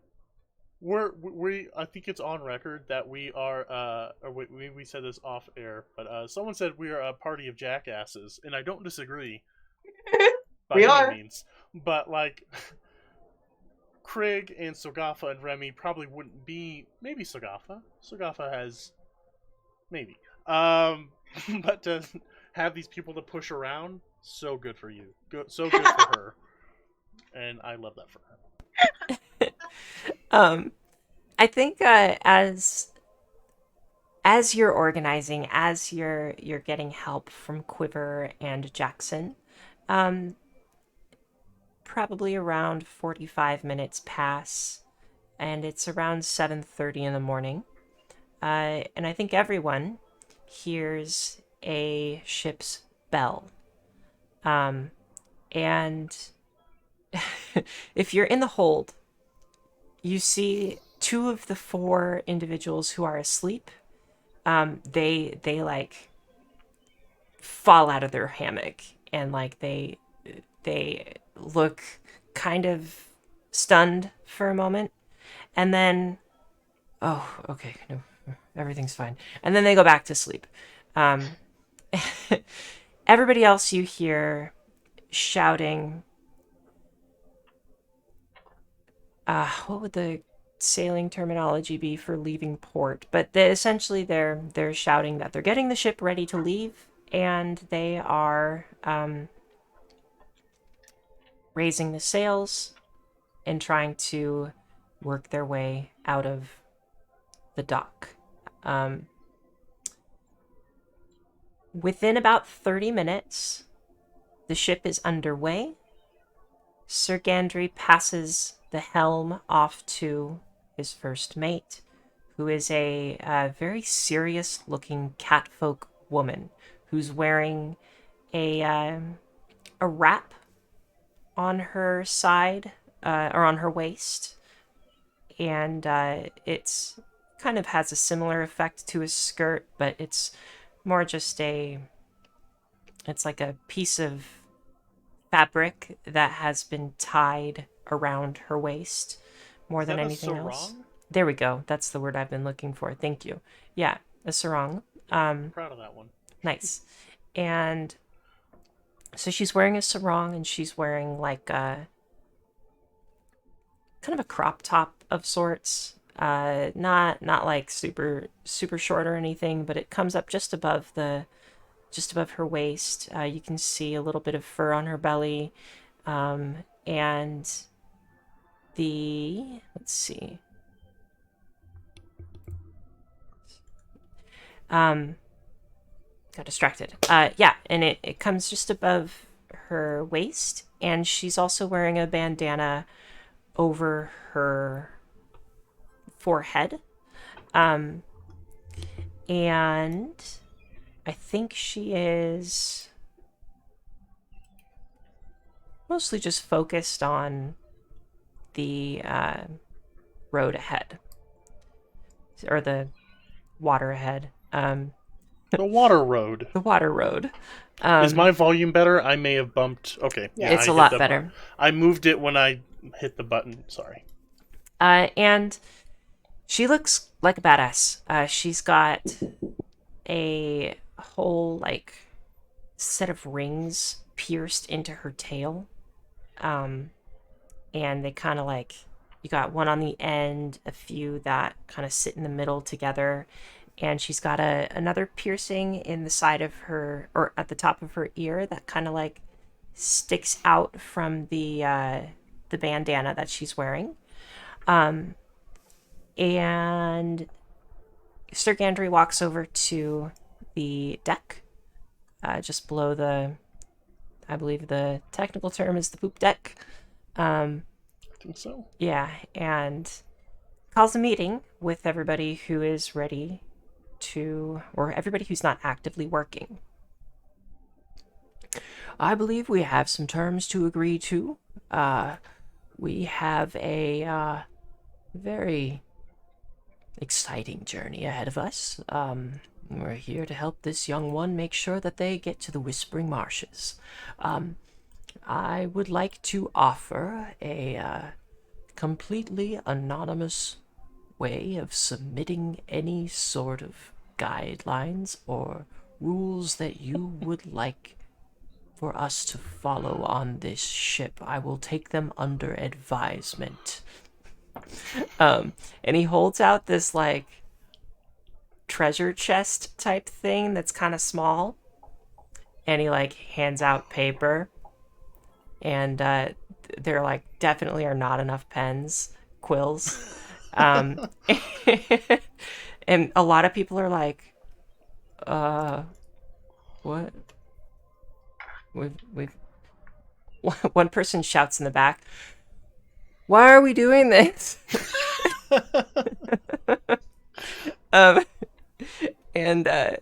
we I think it's on record that we are or we said this off air, but someone said we are a party of jackasses, and I don't disagree by We any are. means. But like Krieg and Sogafa and Remy probably wouldn't be. Maybe Sogafa. Sogafa has maybe. But to have these people to push around, so good for you. So good for her, and I love that for her. I think as you're organizing, as you're getting help from Quiver and Jackson, probably around 45 minutes pass, and it's around 7:30 in the morning. And I think everyone hears a ship's bell. And if you're in the hold, you see two of the four individuals who are asleep. They like fall out of their hammock and like they look kind of stunned for a moment, and then oh, okay, no, everything's fine, and then they go back to sleep. Everybody else you hear shouting. What would the sailing terminology be for leaving port? But essentially, they're shouting that they're getting the ship ready to leave, and they are raising the sails and trying to work their way out of the dock. Within about 30 minutes, the ship is underway. Sir Gandry passes the helm off to his first mate, who is a very serious-looking catfolk woman who's wearing a wrap on her side or on her waist, and it's kind of has a similar effect to a skirt, but it's more just it's like a piece of fabric that has been tied around her waist more Is than that a anything else. sarong? There we go. That's the word I've been looking for. Thank you. Yeah, a sarong. I'm proud of that one. Nice. And so she's wearing a sarong, and she's wearing like a kind of a crop top of sorts. Not like super short or anything, but it comes up just above her waist. You can see a little bit of fur on her belly, and let's see. Got distracted. Yeah, and it comes just above her waist, and she's also wearing a bandana over her forehead. And I think she is mostly just focused on the road ahead, or the water ahead. The water road. The water road. Is my volume better? I may have bumped. Okay. Yeah. It's I a hit lot the better. I moved it when I hit the button. Sorry. And she looks like a badass. She's got a whole like set of rings pierced into her tail. And they kind of like, you got one on the end, a few that kind of sit in the middle together, and she's got another piercing in the side of her, or at the top of her ear, that kind of like sticks out from the bandana that she's wearing. And Sir Gandry walks over to the deck, just below I believe the technical term is the poop deck. I think so. Yeah, and calls a meeting with everybody who is ready to, or everybody who's not actively working. I believe we have some terms to agree to. We have a very exciting journey ahead of us. We're here to help this young one make sure that they get to the Whispering Marshes. I would like to offer a completely anonymous way of submitting any sort of guidelines or rules that you would like for us to follow on this ship. I will take them under advisement. And he holds out this like treasure chest type thing that's kind of small, and he like hands out paper, and there like definitely are not enough quills, and a lot of people are like, what? We've one person shouts in the back, "Why are we doing this?" And I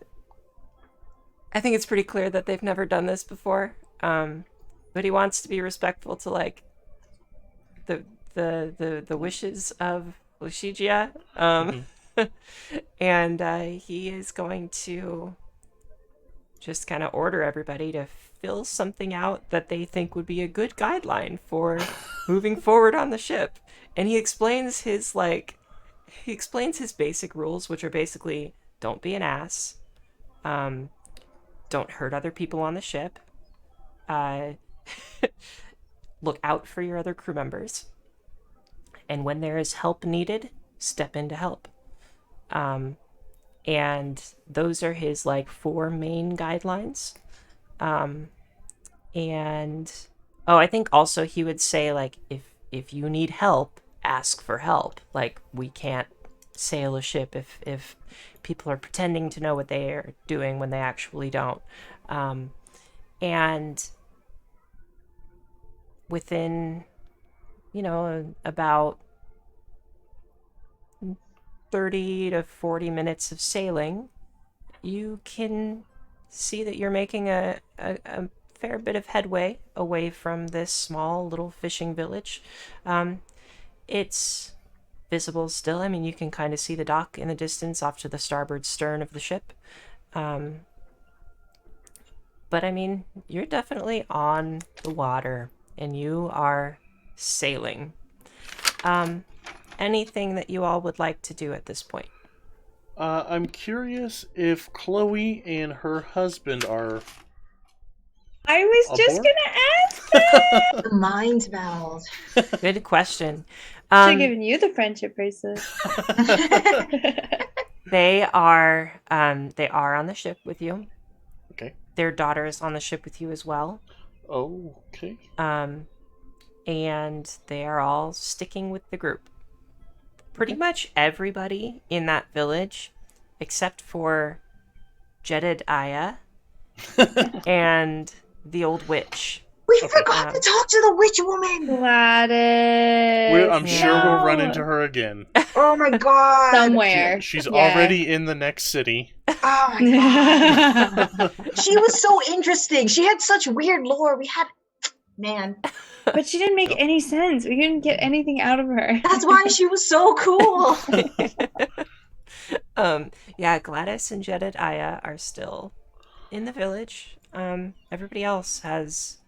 think it's pretty clear that they've never done this before. But he wants to be respectful to like the wishes of Lucigia. And he is going to just kind of order everybody to fill something out that they think would be a good guideline for moving forward on the ship. And he explains his basic rules, which are basically don't be an ass, don't hurt other people on the ship, look out for your other crew members, and when there is help needed, step in to help. And those are his like 4 main guidelines. And I think also he would say like if you need help, ask for help. Like we can't sail a ship if people are pretending to know what they are doing when they actually don't. And within, about 30 to 40 minutes of sailing, you can see that you're making a fair bit of headway away from this small little fishing village. It's visible still. I mean, you can kind of see the dock in the distance off to the starboard stern of the ship. But I mean, you're definitely on the water and you are sailing. Anything that you all would like to do at this point? I'm curious if Chloe and her husband are. I was just Aboard? gonna ask that. The mind meld. Good question. Should have given you the friendship bracelet. They are on the ship with you. Okay. Their daughter is on the ship with you as well. Oh, okay. And they are all sticking with the group. Pretty much everybody in that village, except for Jedediah and the old witch. We forgot to talk to the witch woman. Gladys. I'm sure we'll run into her again. Oh my god. Somewhere. She's Yeah. already in the next city. Oh my god. She was so interesting. She had such weird lore. Man. But she didn't make any sense. We couldn't get anything out of her. That's why she was so cool. Yeah, Gladys and Jedediah are still in the village. Everybody else has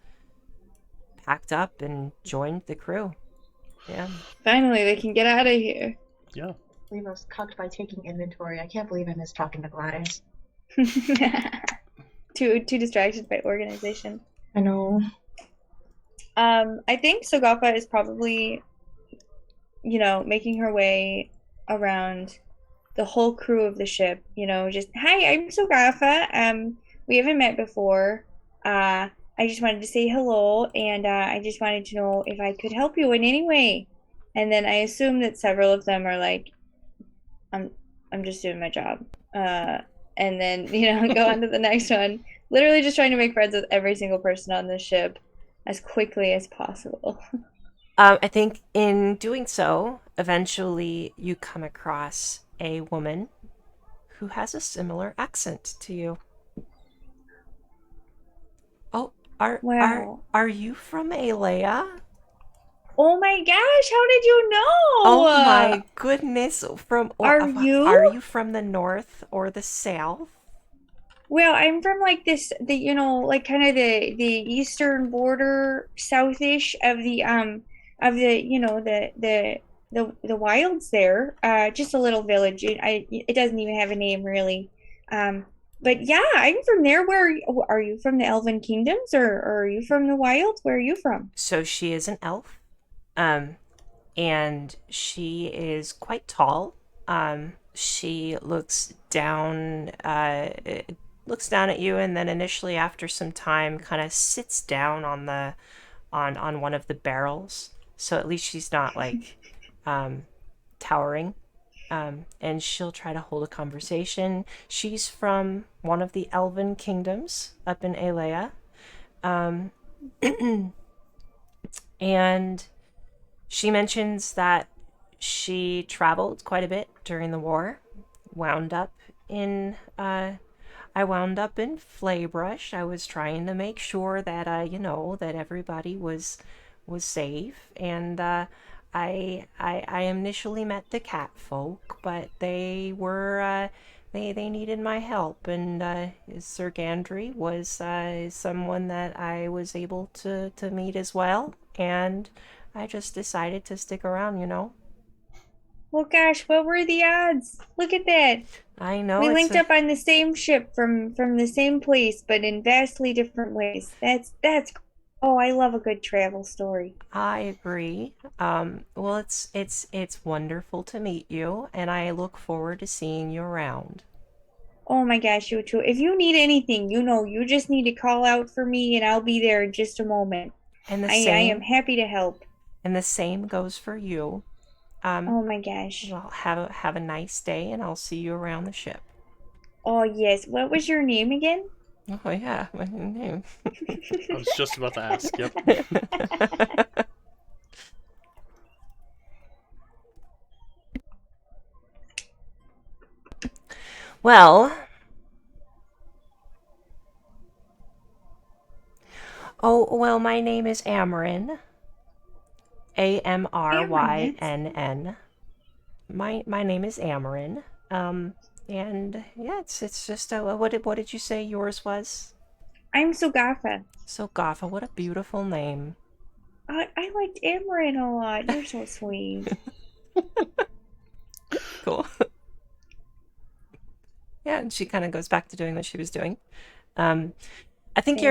packed up and joined the crew. Yeah. Finally, they can get out of here. Yeah. We was cucked by taking inventory. I can't believe I missed talking to Gladys. Too distracted by organization. I know. I think Sogafa is probably, making her way around the whole crew of the ship. Just, hi, I'm Sogafa. We haven't met before. I just wanted to say hello, and I just wanted to know if I could help you in any way. And then I assume that several of them are like, I'm just doing my job. And then, go on to the next one. Literally just trying to make friends with every single person on this ship as quickly as possible. I think in doing so, eventually you come across a woman who has a similar accent to you. Oh, are you from Alea? Oh my gosh, how did you know? Oh my goodness! Are you? Are you from the north or the south? Well, I'm from like this, kind of the eastern border, southish of the the wilds there. Just a little village. It doesn't even have a name really. But yeah, I'm from there. Where are you from? The Elven Kingdoms, or are you from the wilds? Where are you from? So she is an elf, and she is quite tall. She looks down at you, and then initially, after some time, kind of sits down on one of the barrels. So at least she's not like towering. And she'll try to hold a conversation. She's from one of the Elven Kingdoms up in Alea. And she mentions that she traveled quite a bit during the war. I wound up in Flaybrush. I was trying to make sure that that everybody was safe, and I initially met the cat folk, but they were they needed my help, and Sir Gandry was someone that I was able to meet as well, and I just decided to stick around, Well, gosh, what were the odds? Look at that. I know We linked up on the same ship from the same place, but in vastly different ways. That's. Oh, I love a good travel story. I agree. Well, it's wonderful to meet you, and I look forward to seeing you around. Oh my gosh, you too. If you need anything, you just need to call out for me, and I'll be there in just a moment. And I am happy to help. And the same goes for you. Oh my gosh. Well, have a nice day, and I'll see you around the ship. Oh, yes. What was your name again? Oh yeah, my name. I was just about to ask. Yep. Well, my name is Amarin. Amaranth. Amrynn. My name is Amarin. And yeah, it's just what did you say yours was? I'm Sogafa. So Gotha, what a beautiful name. I liked Amaranth a lot. You're so sweet. Cool. Yeah, and she kind of goes back to doing what she was doing. I think Same.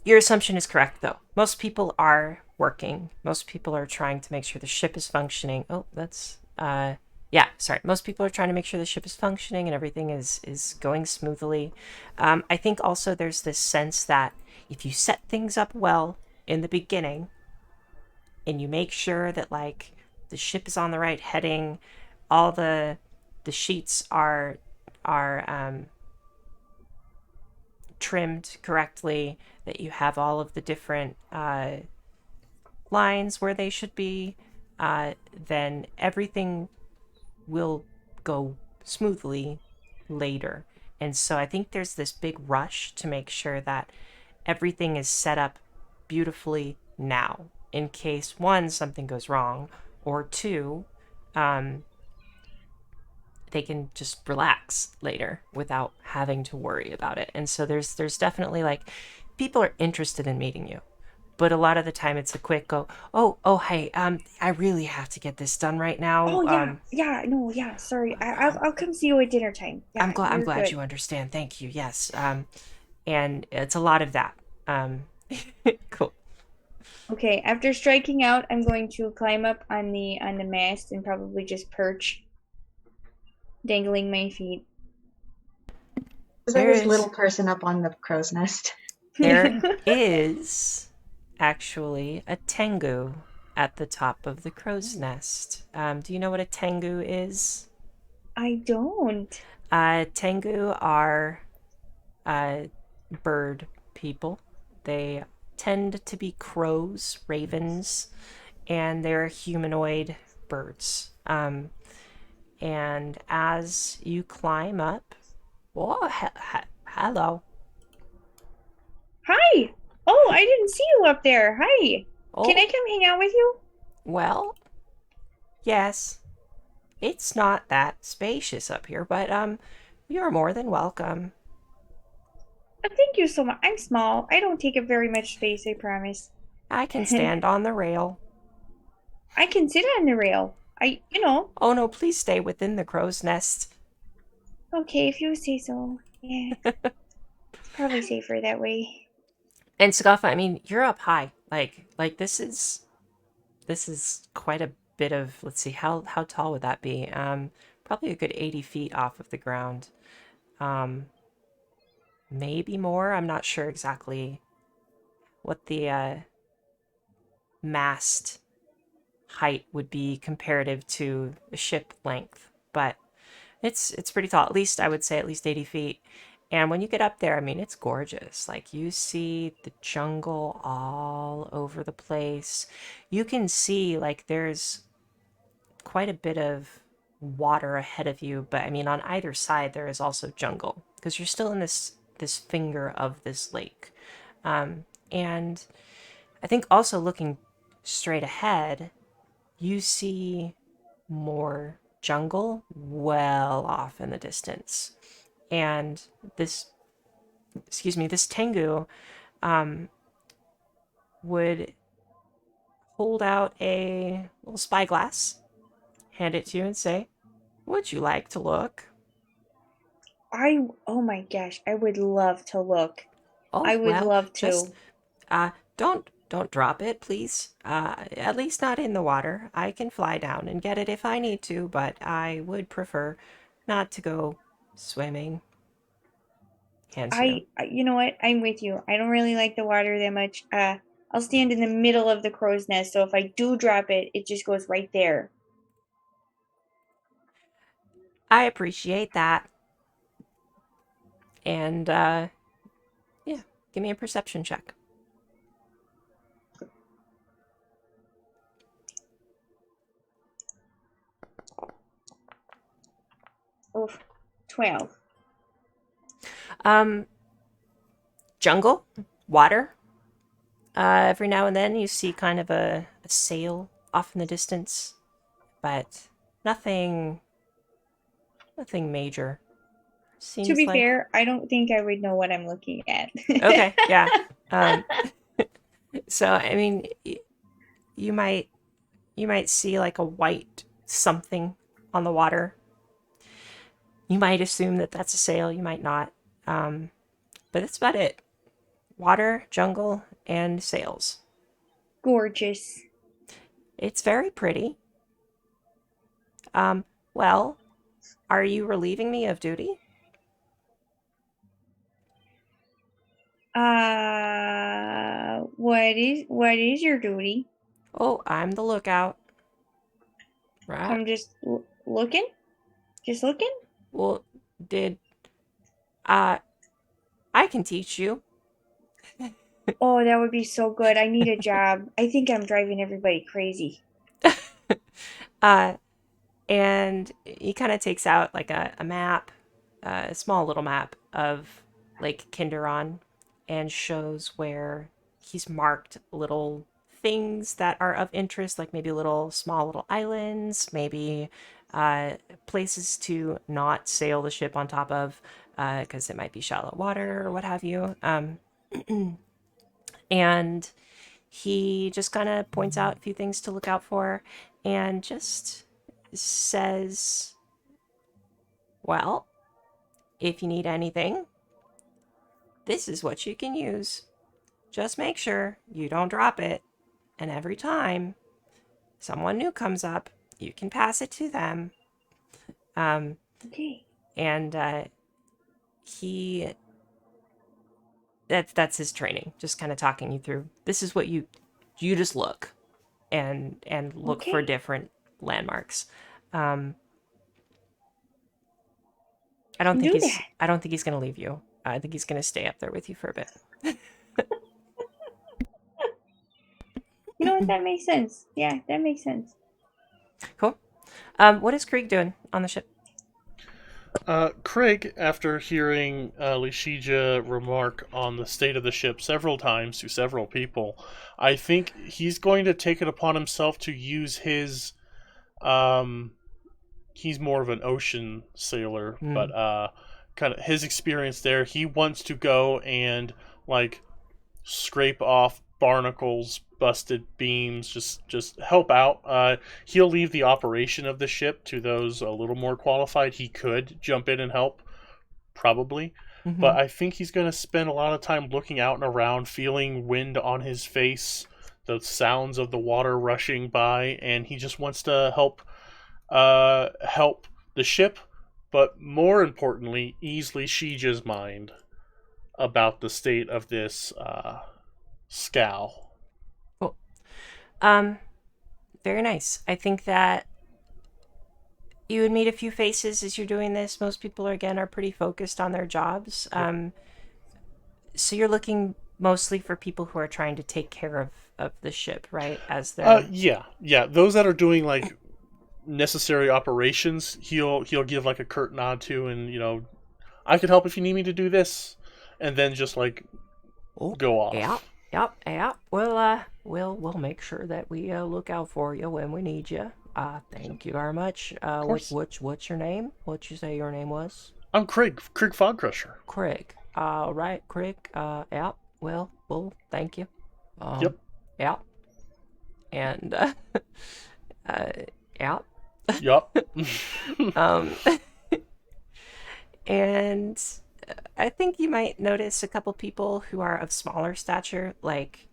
your assumption is correct though. Most people are working. Most people are trying to make sure the ship is functioning. Oh, that's yeah, sorry. Most people are trying to make sure the ship is functioning and everything is going smoothly. I think also there's this sense that if you set things up well in the beginning and you make sure that like the ship is on the right heading, all the sheets are trimmed correctly, that you have all of the different lines where they should be, then everything will go smoothly later. And so I think there's this big rush to make sure that everything is set up beautifully now in case one, something goes wrong, or two, um, they can just relax later without having to worry about it. And so there's definitely like people are interested in meeting you. But a lot of the time it's a quick go, hey, I really have to get this done right now. Oh yeah, no, yeah. Sorry, I'll come see you at dinner time. I'm Yeah, glad you're good. you understand. Thank you. Yes. And it's a lot of that. Um, cool. Okay, after striking out, I'm going to climb up on the mast and probably just perch, dangling my feet. There's like There this is little person up on the crow's nest. there is actually a tengu at the top of the crow's nest. Do you know what a tengu is? I don't. Tengu are uh, bird people. They tend to be crows, ravens, and they're humanoid birds. And as you climb up, oh, hello. Hi. Oh, I didn't see you up there. Hi. Can Oh, I come hang out with you? well, yes. It's not that spacious up here, but you're more than welcome. Thank you so much. I'm small. I don't take up very much space, I promise. I can stand on the rail. I can sit on the rail. Oh no, please stay within the crow's nest. Okay, if you say so. Yeah, it's probably safer that way. And Sagafa, I mean, you're up high. Like this is quite a bit of, let's see, how tall would that be? Probably a good 80 feet off of the ground. Um, maybe more. I'm not sure exactly what the mast height would be comparative to the ship length, but it's pretty tall. At least I would say at least 80 feet. And when you get up there, I mean, it's gorgeous. Like you see the jungle all over the place. You can see like there's quite a bit of water ahead of you, but I mean on either side there is also jungle because you're still in this finger of this lake. And I think also looking straight ahead, you see more jungle well off in the distance. And this Tengu would hold out a little spyglass, hand it to you, and say, "Would you like to look?" Oh my gosh, I would love to look. Oh I would well, love just to. don't drop it, please. At least not in the water. I can fly down and get it if I need to, but I would prefer not to go swimming. Hands you. You know what? I'm with you. I don't really like the water that much. I'll stand in the middle of the crow's nest, so if I do drop it, it just goes right there. I appreciate that. And yeah, give me a perception check. Oof. 12. Jungle, water. Every now and then you see kind of a sail off in the distance, but nothing major. To Seems be like fair, I don't think I would know what I'm looking at. okay, yeah. Um, so I mean, you might see like a white something on the water. You might assume that that's a sail. You might not. But that's about it. Water, jungle, and sails. Gorgeous. It's very pretty. Well, are you relieving me of duty? What is your duty? Oh, I'm the lookout. Right. I'm just looking? Just looking? Well, did uh I can teach you. Oh, that would be so good. I need a job. I think I'm driving everybody crazy. Uh and he kind of takes out like a map, a small little map of Lake Kinderon, and shows where he's marked little things that are of interest, like maybe little small little islands, maybe uh, places to not sail the ship on top of, because it might be shallow water or what have you. And he just kind of points out a few things to look out for and just says, well, if you need anything, this is what you can use. Just make sure you don't drop it, and every time someone new comes up, you can pass it to them. Okay. And he that's his training, just kind of talking you through. This is what you just look and look for Okay. different landmarks. I Can do that. don't think he's gonna leave you. I think he's gonna stay up there with you for a bit. You know what? That makes sense. Yeah, that makes sense. Cool. What is Krieg doing on the ship? Craig, after hearing Lishija remark on the state of the ship several times to several people, I think he's going to take it upon himself to use his. He's more of an ocean sailor, but kind of his experience there. He wants to go and like scrape off barnacles, busted beams, just help out. He'll leave the operation of the ship to those a little more qualified. He could jump in and help, probably. But I think he's going to spend a lot of time looking out and around, feeling wind on his face, the sounds of the water rushing by, and he just wants to help the ship, but more importantly, ease Shija's mind about the state of this scow. Cool. Very nice. I think that you would meet a few faces as you're doing this. Most people are pretty focused on their jobs. So you're looking mostly for people who are trying to take care of the ship, right? As they're Yeah. Those that are doing like necessary operations, he'll give like a curt nod to, and I can help if you need me to do this, and then just like go off. Yep. We'll make sure that we look out for you when we need you. Thank you very much. What's your name? What'd you say your name was? I'm Craig Fogcrusher. Craig. All right, Craig. Yep. Well, thank you. Yep. Yep. And yep. Yup. Um, and I think you might notice a couple people who are of smaller stature, like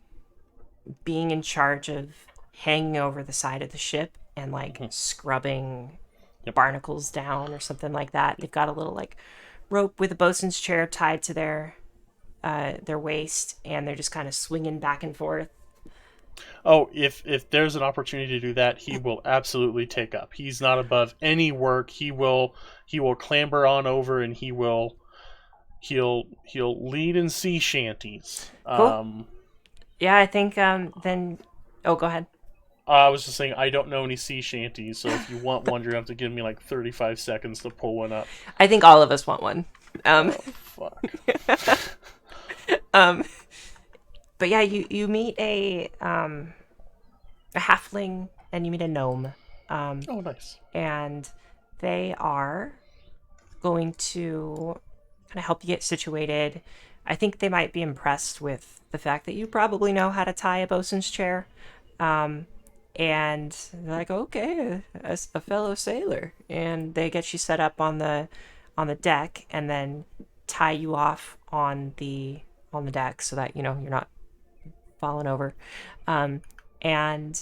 being in charge of hanging over the side of the ship and like scrubbing barnacles down or something like that. They've got a little like rope with a bosun's chair tied to their waist, and they're just kind of swinging back and forth. Oh, if there's an opportunity to do that, he will absolutely take up. He's not above any work. He will clamber on over, and he'll lead in sea shanties. Cool. Yeah, I think then. Oh, go ahead. I was just saying I don't know any sea shanties, so if you want one, you're gonna have to give me like 35 seconds to pull one up. I think all of us want one. Oh fuck. But yeah, you meet a halfling and you meet a gnome. Oh, nice. And they are going to kind of help you get situated. I think they might be impressed with the fact that you probably know how to tie a bosun's chair. And they're like, okay, as a fellow sailor. And they get you set up on the deck and then tie you off on the deck so that, you're not falling over. And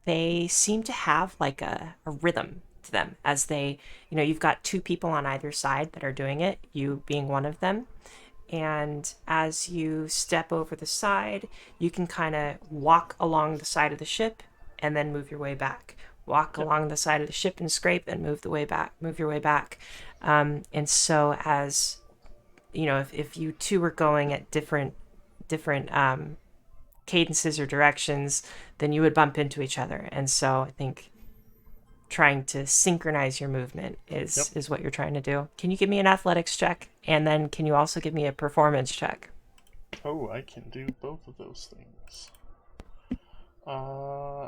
they seem to have like a rhythm to them as they, you've got two people on either side that are doing it, you being one of them. And as you step over the side, you can kind of walk along the side of the ship and then move your way back. Walk along the side of the ship and scrape and move your way back. And so as, if you two are going at different cadences or directions, then you would bump into each other. And so I think trying to synchronize your movement is what you're trying to do. Can you give me an athletics check? And then can you also give me a performance check? Oh, I can do both of those things.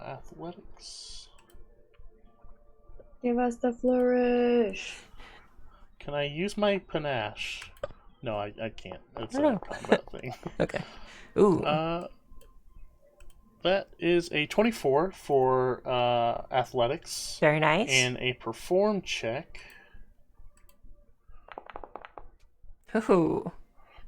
Athletics. Give us the flourish. Can I use my panache? No, I can't. It's Oh. a combat thing. Okay. Ooh. That is a 24 for athletics. Very nice. And a perform check. Ooh.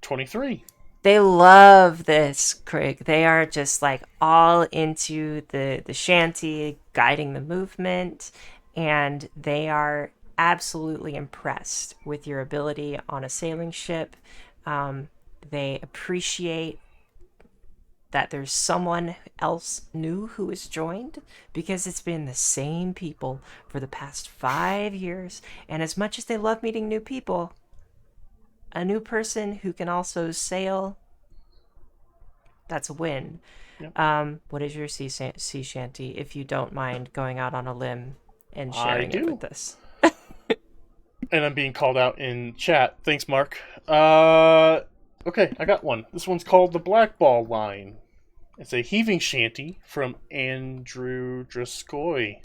23. They love this, Craig. They are just like all into the shanty, guiding the movement, and they are absolutely impressed with your ability on a sailing ship. They appreciate that there's someone else new who has joined because it's been the same people for the past 5 years. And as much as they love meeting new people, a new person who can also sail, that's a win. Yep. What is your sea shanty, if you don't mind going out on a limb and sharing it with us? And I'm being called out in chat. Thanks, Mark. Okay, I got one. This one's called the Black Ball Line. It's a heaving shanty from Andrew Draskoy.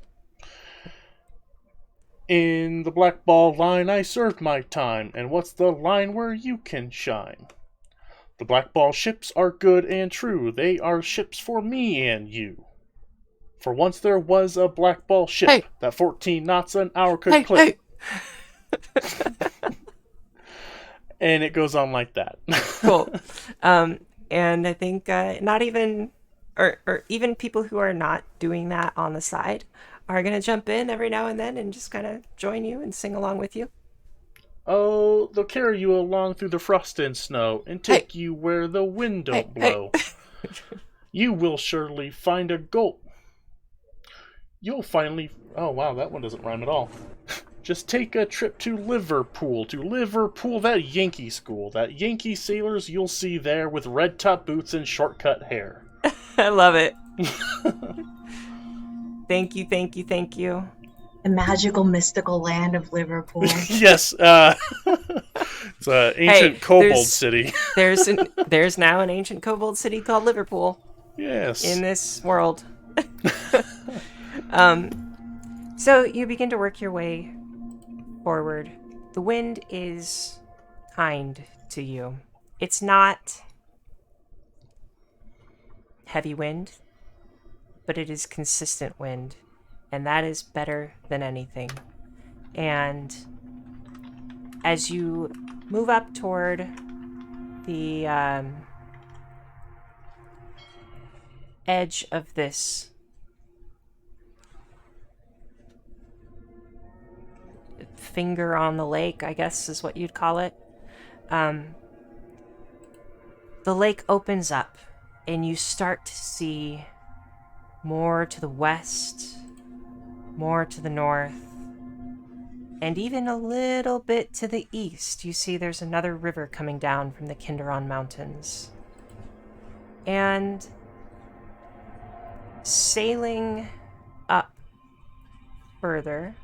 In the Black Ball Line I served my time, and what's the line where you can shine? The Black Ball ships are good and true, they are ships for me and you. For once there was a Black Ball ship that 14 knots an hour could clip. And it goes on like that. Cool. And I think not even, or even people who are not doing that on the side are going to jump in every now and then and just kind of join you and sing along with you. Oh, they'll carry you along through the frost and snow and take you where the wind don't blow. You will surely find a gulp. You'll finally... Oh, wow, that one doesn't rhyme at all. Just take a trip to Liverpool, that Yankee school, that Yankee sailors you'll see there with red top boots and shortcut hair. I love it. Thank you. The magical, mystical land of Liverpool. Yes, it's an ancient kobold city. There's now an ancient kobold city called Liverpool. Yes. In this world. So you begin to work your way forward. The wind is kind to you. It's not heavy wind, but it is consistent wind, and that is better than anything. And as you move up toward the edge of this finger on the lake, I guess is what you'd call it, the lake opens up and you start to see more to the west, more to the north, and even a little bit to the east, you see there's another river coming down from the Kinderon Mountains. And sailing up further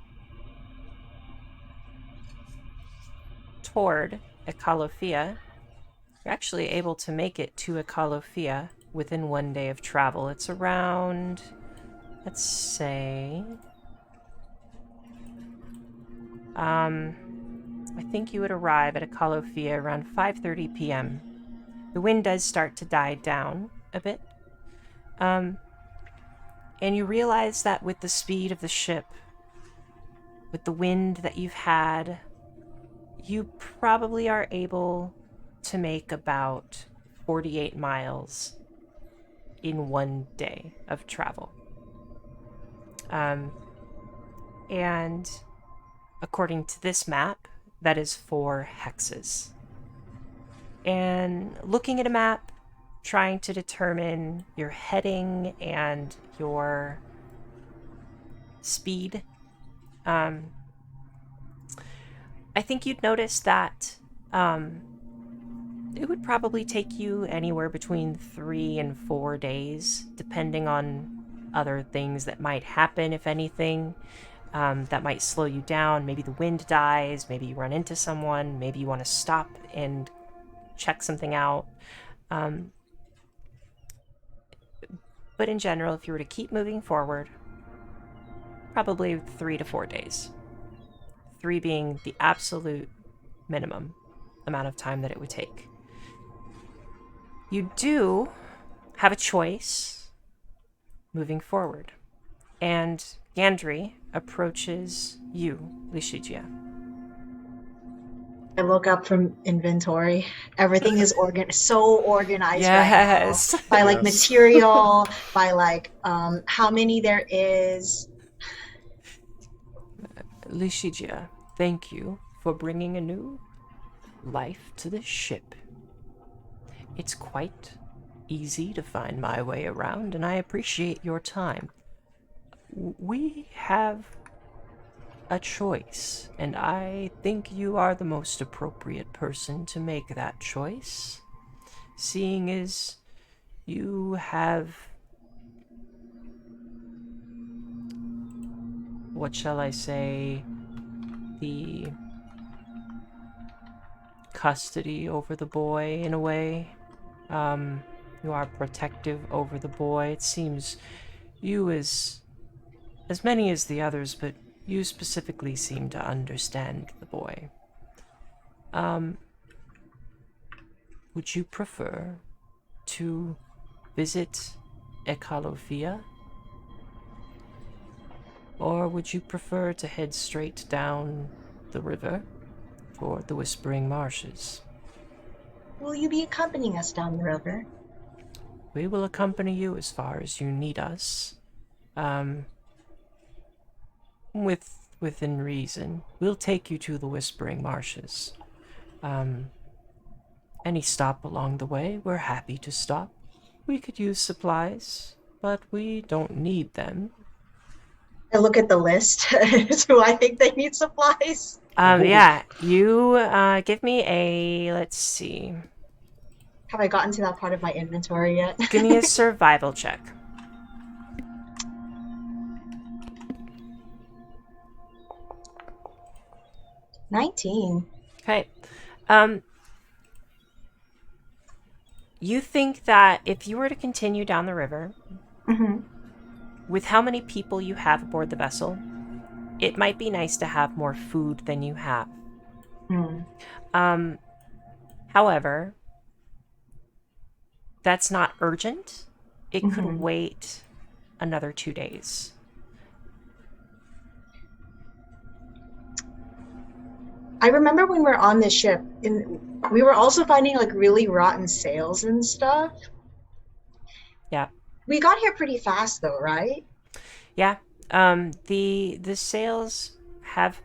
toward Ekalofia, you're actually able to make it to Ekalofia within 1 day of travel. It's around, let's say, I think you would arrive at Ekalofia around 5:30 p.m. The wind does start to die down a bit. And you realize that with the speed of the ship, with the wind that you've had, you probably are able to make about 48 miles in 1 day of travel. And according to this map, that is 4 hexes. And looking at a map, trying to determine your heading and your speed, I think you'd notice that it would probably take you anywhere between 3 and 4 days, depending on other things that might happen, if anything, that might slow you down. Maybe the wind dies, maybe you run into someone, maybe you want to stop and check something out. But in general, if you were to keep moving forward, probably 3 to 4 days. 3 being the absolute minimum amount of time that it would take. You do have a choice moving forward. And Gandry approaches you, Lishigia. I look up from inventory. Everything is so organized Yes. right now. By like Yes. material, by like how many there is. Lishigia, thank you for bringing a new life to this ship. It's quite easy to find my way around, and I appreciate your time. We have a choice, and I think you are the most appropriate person to make that choice, seeing as you have, what shall I say, the custody over the boy in a way. You are protective over the boy. It seems you as many as the others, but you specifically seem to understand the boy. Would you prefer to visit Ekalofia? Or would you prefer to head straight down the river toward the Whispering Marshes? Will you be accompanying us down the river? We will accompany you as far as you need us. Within reason. We'll take you to the Whispering Marshes. Any stop along the way, we're happy to stop. We could use supplies, but we don't need them. I look at the list. Do I think they need supplies? Yeah, you give me a, let's see. Have I gotten to that part of my inventory yet? Give me a survival check. 19. Okay. You think that if you were to continue down the river, with how many people you have aboard the vessel, it might be nice to have more food than you have. However, that's not urgent. It could wait another 2 days. I remember when we were on this ship, we were also finding like really rotten sails and stuff. Yeah. We got here pretty fast though, right? Yeah. The sails have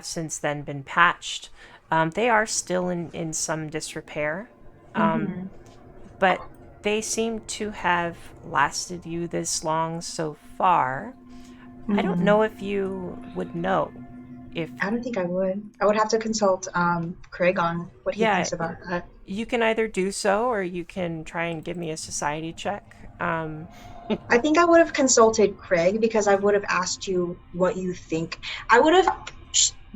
since then been patched. They are still in some disrepair. But they seem to have lasted you this long so far. I don't know if you would know. If I don't think I would. I would have to consult Craig on what he Yeah, thinks about that. you can either do so or you can try and give me a society check. I think I would have consulted Craig because I would have asked you what you think. I would have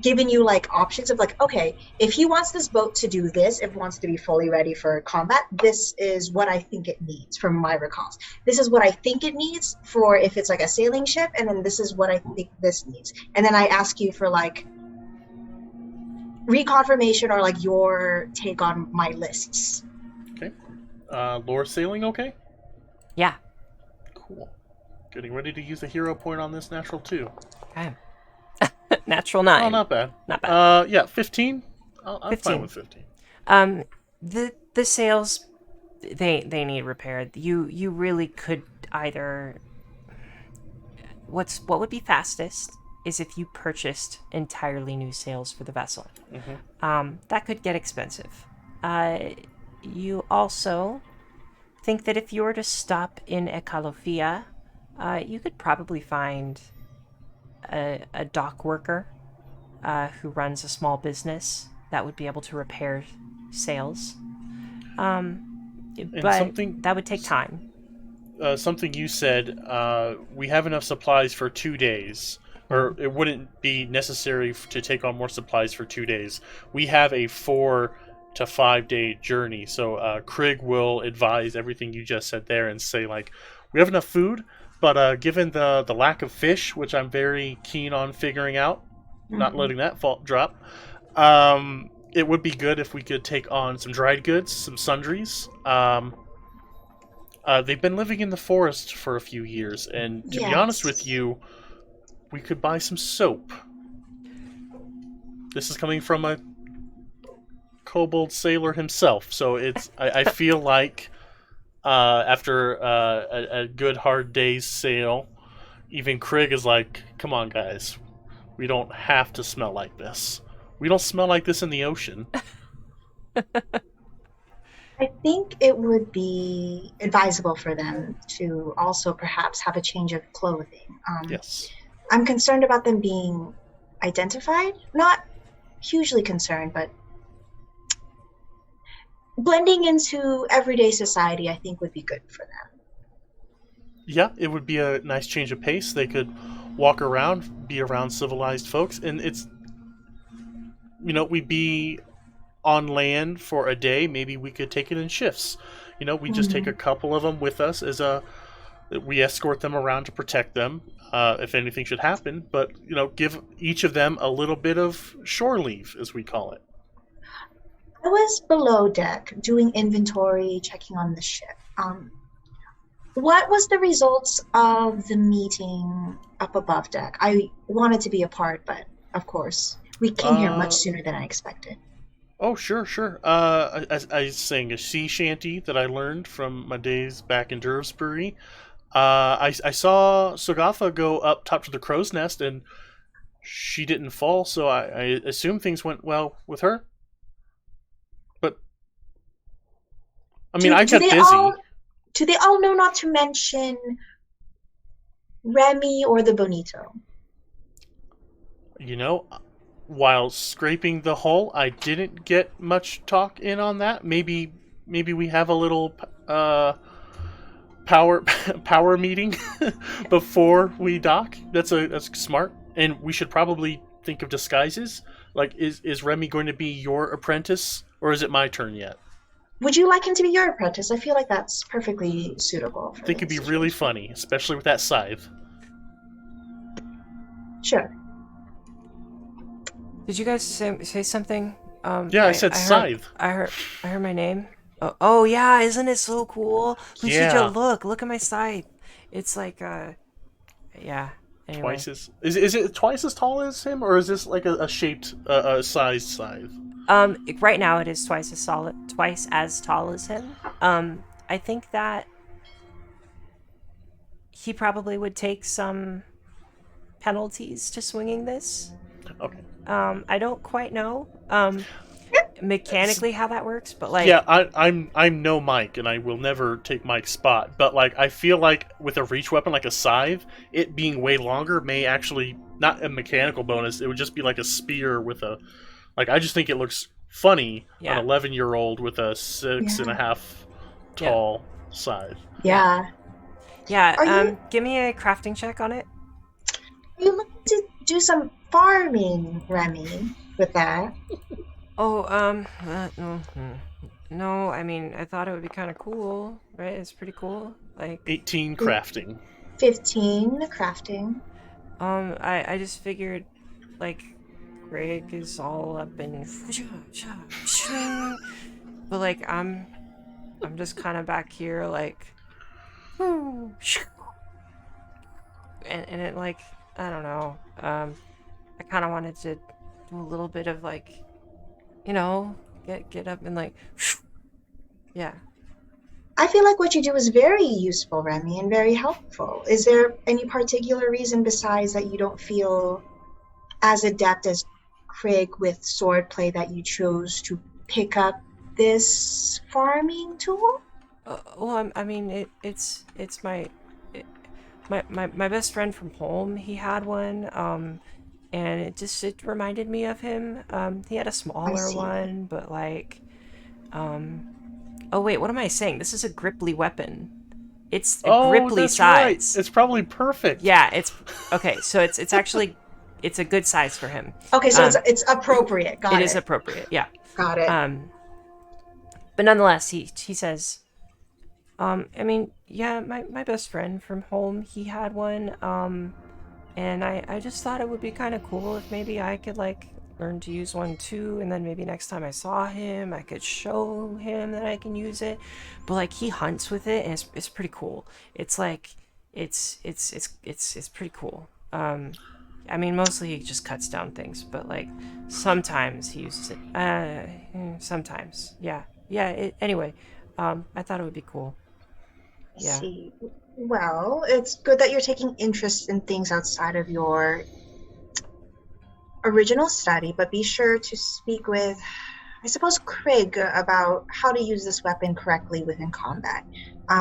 given you like options of like, okay, if he wants this boat to do this, if it wants to be fully ready for combat, this is what I think it needs from my recalls. This is what I think it needs for if it's like a sailing ship, and then this is what I think this needs. And then I ask you for like reconfirmation or like your take on my lists. Okay. Lore sailing, okay? Yeah. Cool. Getting ready to use a hero point on this natural 2. Okay. Natural 9. Oh, not bad. Not bad. Yeah, 15. I'm 15. fine with 15. The sails, they need repair. You really could either. What would be fastest is if you purchased entirely new sails for the vessel. That could get expensive. You also think that if you were to stop in Ekalofia, you could probably find a dock worker who runs a small business that would be able to repair sails. But that would take time. Something you said, we have enough supplies for 2 days, or it wouldn't be necessary to take on more supplies for 2 days. We have a 4 to 5 day journey, so Craig will advise everything you just said there and say, like, we have enough food, but given the lack of fish, which I'm very keen on figuring out, not letting that drop, it would be good if we could take on some dried goods, some sundries. They've been living in the forest for a few years, and to be honest with you, we could buy some soap. This is coming from a kobold sailor himself, so it's I feel like after a good hard day's sail, even Craig is like, come on guys, we don't have to smell like this. We don't smell like this in the ocean. I think it would be advisable for them to also perhaps have a change of clothing. Yes. I'm concerned about them being identified. Not hugely concerned, but blending into everyday society, I think, would be good for them. Yeah, it would be a nice change of pace. They could walk around, be around civilized folks, and it's, we'd be on land for a day. Maybe we could take it in shifts. We just take a couple of them with us we escort them around to protect them if anything should happen, but give each of them a little bit of shore leave, as we call it. I was below deck doing inventory, checking on the ship. What was the results of the meeting up above deck? I wanted to be a part, but of course, we came here much sooner than I expected. Oh, sure. I sang a sea shanty that I learned from my days back in Durhamsbury. I saw Sogafa go up top to the crow's nest, and she didn't fall, so I assume things went well with her. But, I mean, I got busy. Do they all know not to mention Remy or the Bonito? While scraping the hull, I didn't get much talk in on that. Maybe we have a little power meeting before we dock. That's smart, and we should probably think of disguises. Like, is Remy going to be your apprentice, or is it my turn yet? Would you like him to be your apprentice? I feel like that's perfectly suitable. I think it'd be really funny, especially with that scythe. Sure. Did you guys say something? Yeah, I said scythe. I heard my name. Oh yeah, isn't it so cool? Lucia, look at my scythe. It's like yeah. Anyway. Twice as is it twice as tall as him, or is this like a shaped sized scythe? Right now it is twice as tall as him. I think that he probably would take some penalties to swinging this. Okay. I don't quite know. mechanically how that works, but like Yeah, I'm no Mike, and I will never take Mike's spot. But like, I feel like with a reach weapon like a scythe, it being way longer may actually not a mechanical bonus. It would just be like a spear with a like. I just think it looks funny. Yeah. An 11-year-old with a 6.5 tall scythe. Yeah. Yeah, Are you give me a crafting check on it. are you looking to do some farming, Remy, with that? Oh, no, I mean, I thought it would be kind of cool, right? It's pretty cool. Like, 18 crafting. 15 crafting. I just figured, like, Greg is all up in, but like, I'm just kind of back here, like, and it like, I don't know. I kind of wanted to do a little bit of like, get up and like, yeah. I feel like what you do is very useful, Remy, and very helpful. Is there any particular reason besides that you don't feel as adept as Craig with swordplay that you chose to pick up this farming tool? Well, I mean, it's my best friend from home. He had one, and it reminded me of him. He had a I smaller see. one, but like, oh wait, what am I saying? This is a gripply weapon. It's a Oh, gripply that's right. size. It's probably perfect. Yeah, it's okay. So it's actually it's a good size for him. Okay, so it's appropriate. Got It it. is appropriate. Yeah. Got it. But nonetheless, he says, I mean, yeah, my best friend from home, he had one, and I just thought it would be kind of cool if maybe I could like learn to use one too, and then maybe next time I saw him, I could show him that I can use it. But like he hunts with it, and it's pretty cool. It's like it's pretty cool. I mean, mostly he just cuts down things, but like sometimes he uses it. Sometimes, yeah. Anyway, I thought it would be cool. I Yeah. see. Well, it's good that you're taking interest in things outside of your original study, but be sure to speak with, I suppose, Craig about how to use this weapon correctly within combat.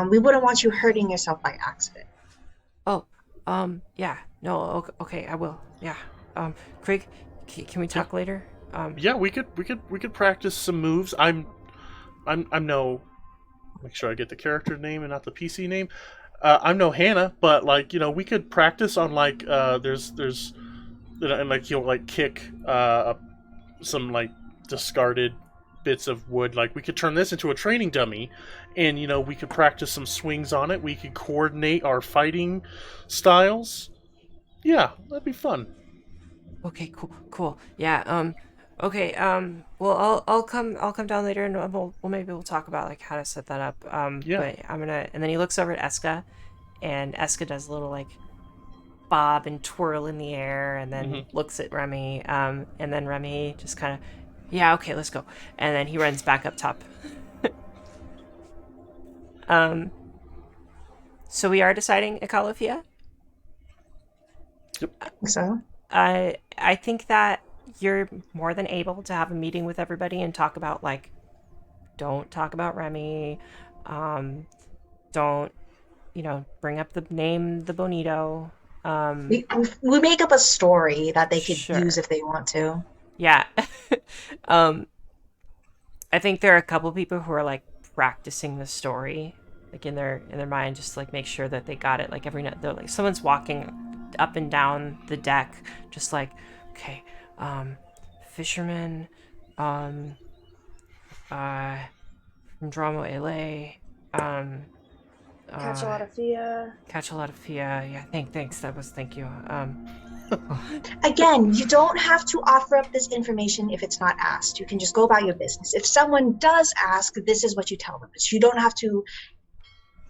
We wouldn't want you hurting yourself by accident. Oh, yeah. No, okay, I will. Yeah. Craig, can we talk later? Yeah, we could practice some moves. I'm no. Make sure I get the character name and not the PC name. I'm no Hannah, but like we could practice on like there's and like he'll like kick some like discarded bits of wood. Like we could turn this into a training dummy, and we could practice some swings on it. We could coordinate our fighting styles. Yeah, that'd be fun. Okay, cool. Yeah. Okay. Well, I'll come down later, and maybe we'll talk about like how to set that up. Yeah. But and then he looks over at Eska, and Eska does a little like bob and twirl in the air, and then looks at Remy. And then Remy just kind of, yeah, okay, let's go. And then he runs back up top. So we are deciding Ekalofia. So, I think that you're more than able to have a meeting with everybody and talk about like, don't talk about Remy, don't bring up the name the Bonito. we make up a story that they could Sure. use if they want to. Yeah. I think there are a couple people who are like practicing the story, like in their mind, just to, like make sure that they got it. Like every night, they're like someone's walking up and down the deck, just like, okay, fisherman, from Dramo LA, Catch a lot of Fia. catch a lot of Fia. Yeah, thanks. Thank you. Again, you don't have to offer up this information if it's not asked. You can just go about your business. If someone does ask, this is what you tell them. You don't have to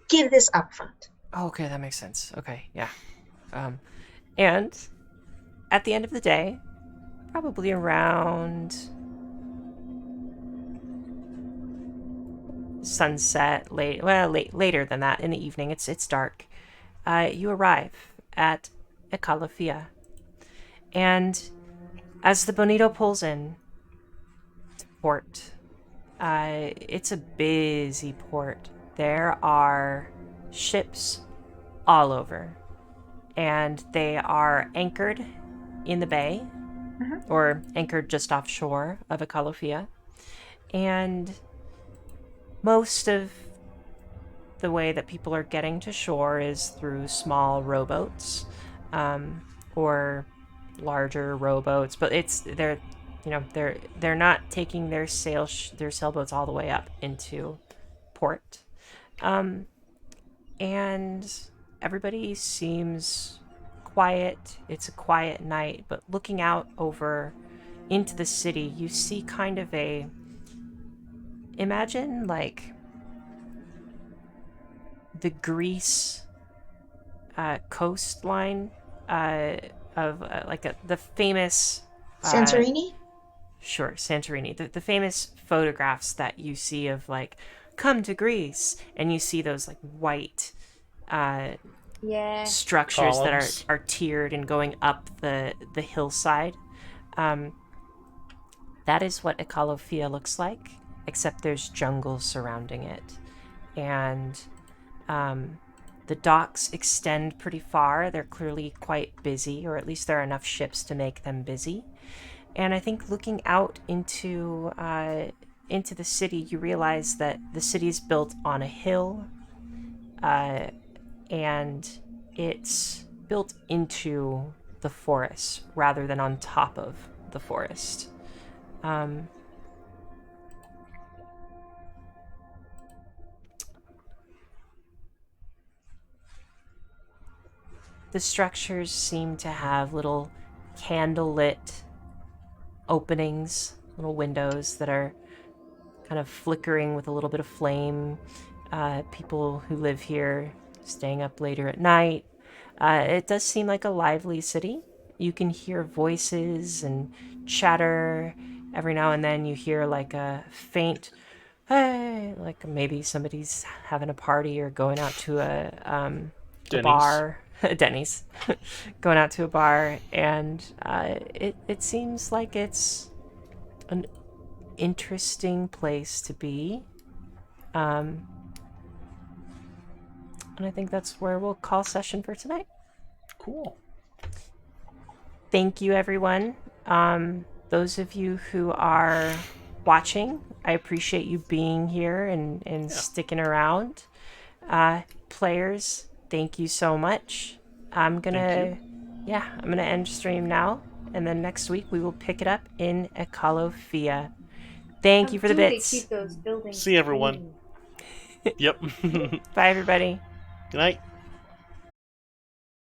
give this upfront. Oh, okay, that makes sense. Okay, yeah. And at the end of the day, probably around sunset, later than that in the evening. It's dark. You arrive at Ekalofia, and as the Bonito pulls in to port. It's a busy port. There are ships all over, and they are anchored in the bay, or anchored just offshore of Akalofia. And most of the way that people are getting to shore is through small rowboats, or larger rowboats. But they're not taking their sailboats all the way up into port, and everybody seems quiet. It's a quiet night, but looking out over into the city, you see kind of imagine like the Greece coastline of the famous Santorini? Sure, Santorini. The famous photographs that you see of like, come to Greece, and you see those like white structures Columns. that are tiered and going up the hillside. That is what Akalofia looks like, except there's jungle surrounding it. And the docks extend pretty far. They're clearly quite busy, or at least there are enough ships to make them busy. And I think looking out into the city, you realize that the city is built on a hill, and it's built into the forest rather than on top of the forest. The structures seem to have little candlelit openings, little windows that are kind of flickering with a little bit of flame. People who live here staying up later at night. It does seem like a lively city. You can hear voices and chatter. Every now and then you hear like a faint, hey, like maybe somebody's having a party or going out to a bar. Denny's. Going out to a bar, and it seems like it's an interesting place to be. And I think that's where we'll call session for tonight. Cool. Thank you, everyone. Those of you who are watching, I appreciate you being here and sticking around. Players, thank you so much. I'm gonna end stream now, and then next week we will pick it up in Akalofia. Thank you for the bits. Keep those buildings See everyone. Yep. Bye, everybody. Good night.